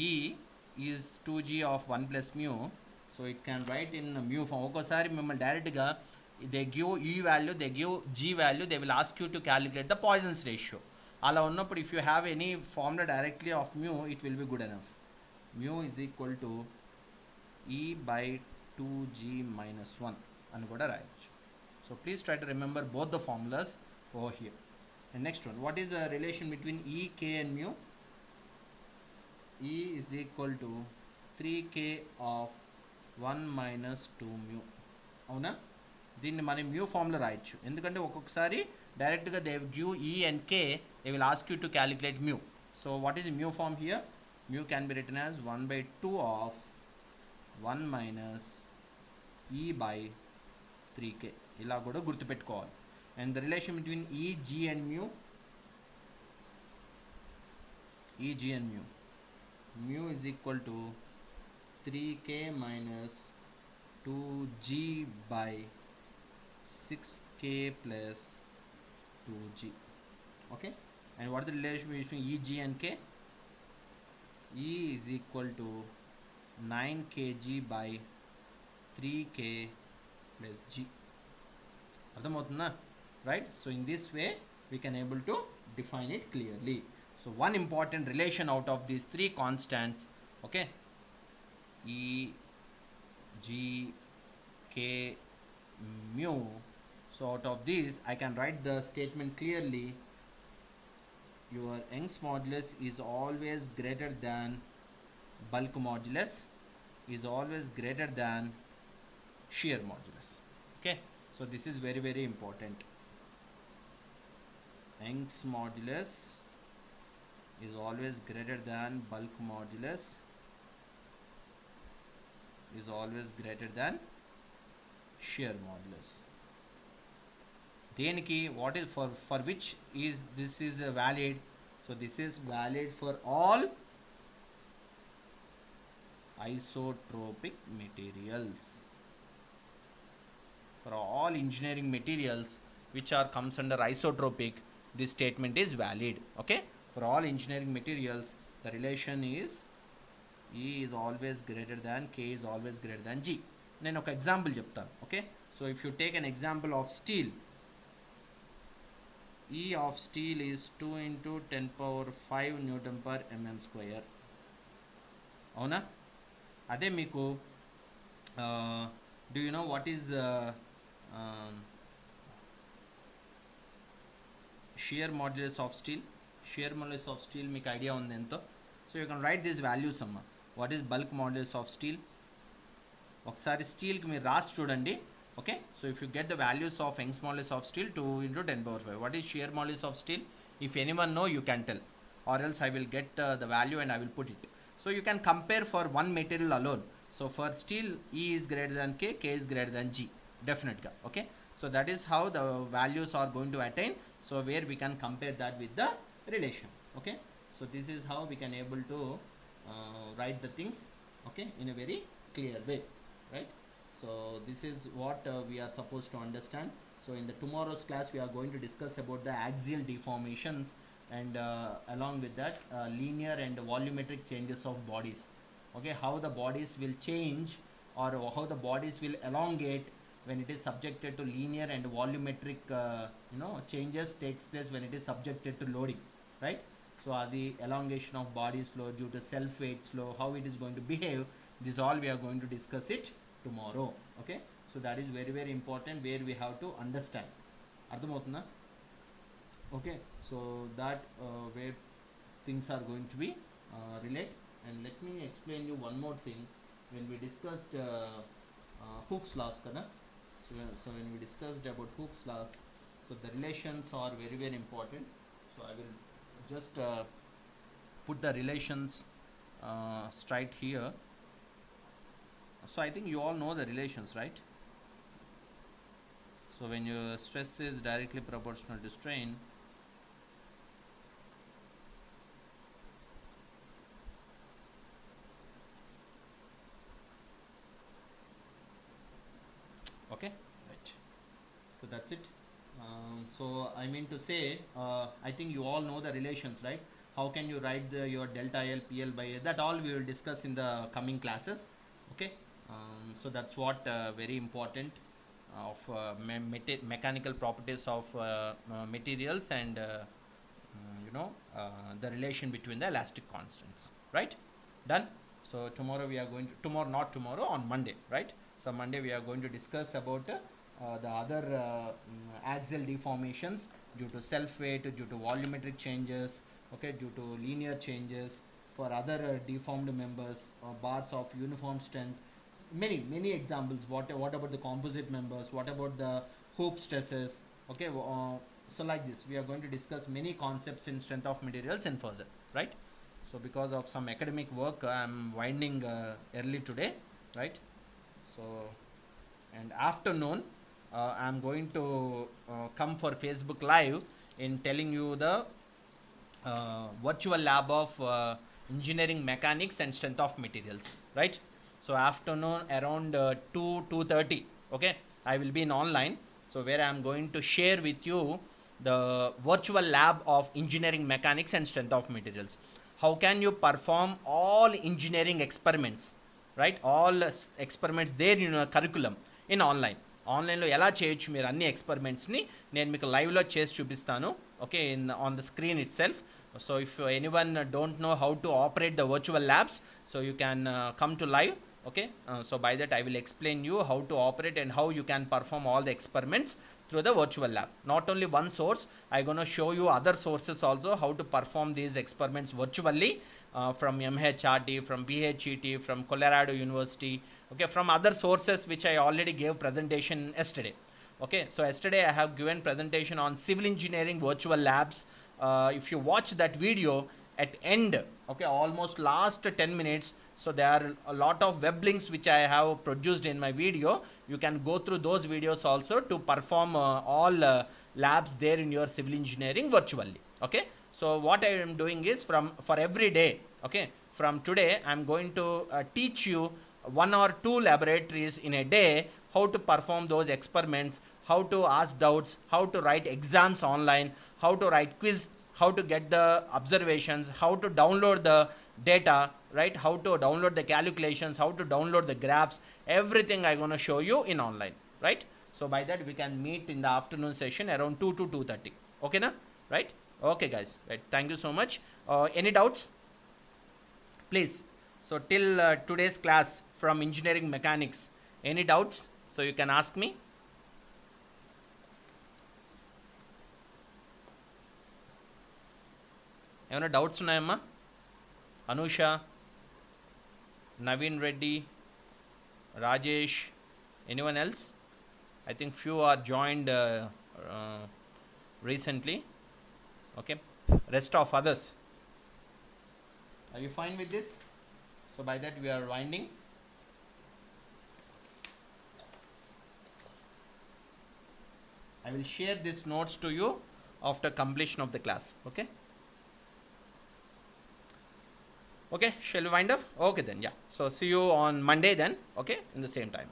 E is 2G of 1 plus mu, so it can write in mu form. ఒకసారి మిమ్మల్ని డైరెక్ట్గా they give E value, they give G value, they will ask you to calculate the Poisson's ratio. అలా ఉన్నప్పుడు if you have any formula directly of mu, it will be good enough. Mu is equal to E by 2G minus 1 అని కూడా రాయొచ్చు. So please try to remember both the formulas over here. And next one, what is the relation between E, K and mu? E is equal to 3K of 1 minus 2 mu. అవునా? దీన్ని మనం mu ఫామ్లో రాయొచ్చు, ఎందుకంటే ఒక్కొక్కసారి డైరెక్ట్గా they give E and K, they will ask you to calculate mu. So what is the mu form here? Mu can be written as 1 by 2 of 1 minus E by 3K. ఇలా కూడా గుర్తుపెట్టుకోవాలి. And the relation between E, G and mu, E, G and mu is equal to 3K minus 2G by 6K plus 2G. Okay, and what is the relation between E, G and K? E is equal to 9 kg by 3k plus g. అర్థమవుతుందా? Right? So in this way we can able to define it clearly. So one important relation out of these three constants, okay, E, G, K, mu. So out of these I can write the statement clearly. Your Young's modulus is always greater than bulk modulus, is always greater than shear modulus. Okay, so this is very, very important. Young's modulus is always greater than bulk modulus, is always greater than shear modulus. Deniki, what is for which is this is valid? So this is valid for all isotropic materials. For all engineering materials which are comes under isotropic, this statement is valid. Okay, for all engineering materials the relation is E is always greater than K is always greater than G. నేను ఒక example చెప్తాను. Okay, so if you take an example of steel, E of steel is 2 into 10 power 5 Newton per mm square. అవునా? అదే మీకు do you know what is shear modulus of steel? Shear modulus of steel మీకు idea ఉంది ఎంతో? So you can write this values అమ్మ. What is bulk modulus of steel? ఒకసారి స్టీల్కి మీరు రాసి చూడండి. Okay, so if you get the values of Young's modulus of steel, 2 into 10 power 5. What is shear modulus of steel? If anyone know, you can tell, or else I will get the value and I will put it. So you can compare for one material alone. So for steel, E is greater than K, K is greater than G, definitely. Okay, so that is how the values are going to attain. So where we can compare that with the relation. Okay, so this is how we can able to write the things, okay, in a very clear way, right? So this is what we are supposed to understand. So in the tomorrow's class we are going to discuss about the axial deformations, and along with that linear and volumetric changes of bodies. Okay, how the bodies will change, or how the bodies will elongate when it is subjected to linear and volumetric changes takes place when it is subjected to loading, right? So the elongation of bodies slow due to self weight slow, how it is going to behave, this all we are going to discuss it tomorrow. Okay, so that is very, very important, where we have to understand. అర్థమవుతుందా? Okay, so that where things are going to be relate. And let me explain you one more thing. When we discussed Hooke's laws kada, so when we discussed about Hooke's laws, so the relations are very, very important. So I will just put the relations straight here. So I think you all know the relations, right? So when your stress is directly proportional to strain, okay, right, so that's it. So I mean to say, I think you all know the relations, right? How can you write your delta L PL by A? That all we will discuss in the coming classes. Okay, so that's what very important of mechanical properties of materials, and the relation between the elastic constants, right? Done. So tomorrow we are going to, not tomorrow, on Monday, right? So Monday we are going to discuss about the other axial deformations due to self weight, due to volumetric changes, okay, due to linear changes, for other deformed members or bars of uniform strength. Many examples. What about the composite members? What about the hoop stresses? Okay, so like this we are going to discuss many concepts in strength of materials and further, right? So because of some academic work I am winding early today, right? So and afternoon I am going to come for Facebook live in telling you the virtual lab of engineering mechanics and strength of materials, right? So afternoon around 2:30, okay, I will be in online, so where I am going to share with you the virtual lab of engineering mechanics and strength of materials. How can you perform all engineering experiments, right? All experiments there in your curriculum in online. ఆన్లైన్లో ఎలా చేయొచ్చు మీరు అన్ని ఎక్స్పెరిమెంట్స్ని నేను మీకు లైవ్లో చేసి చూపిస్తాను, okay, in on the screen it self. So if anyone don't know how to operate the virtual labs, so you can come to live, okay. So by that I will explain you how to operate and how you can perform all the experiments through the virtual lab. Not only one source, I'm going to show you other sources also how to perform these experiments virtually, from MHRT, from BHET, from Colorado University, okay, from other sources which I already gave presentation yesterday. Okay, so yesterday I have given presentation on civil engineering virtual labs. If you watch that video at end, okay, almost last 10 minutes, so there are a lot of web links which I have produced in my video. You can go through those videos also to perform all labs there in your civil engineering virtually. Okay, so what I am doing is for every day, okay, from today I'm going to teach you one or two laboratories in a day, how to perform those experiments, how to ask doubts, how to write exams online, how to write quiz, how to get the observations, how to download the data, right, how to download the calculations, how to download the graphs, everything I'm going to show you in online, right? So by that we can meet in the afternoon session around 2 to 2:30, okay na, right? Okay guys, right, thank you so much. Any doubts, please? So till today's class from engineering mechanics, any doubts, so you can ask me. ఏమైనా doubts ఉన్నాయమ్మా? Anusha, Naveen Reddy, Rajesh, anyone else? I think few are joined recently, okay. Rest of others, are you fine with this? So by that we are winding. I will share these notes to you after completion of the class, okay. Okay, shall we wind up? Okay then, yeah. So see you on Monday then, okay, in the same time.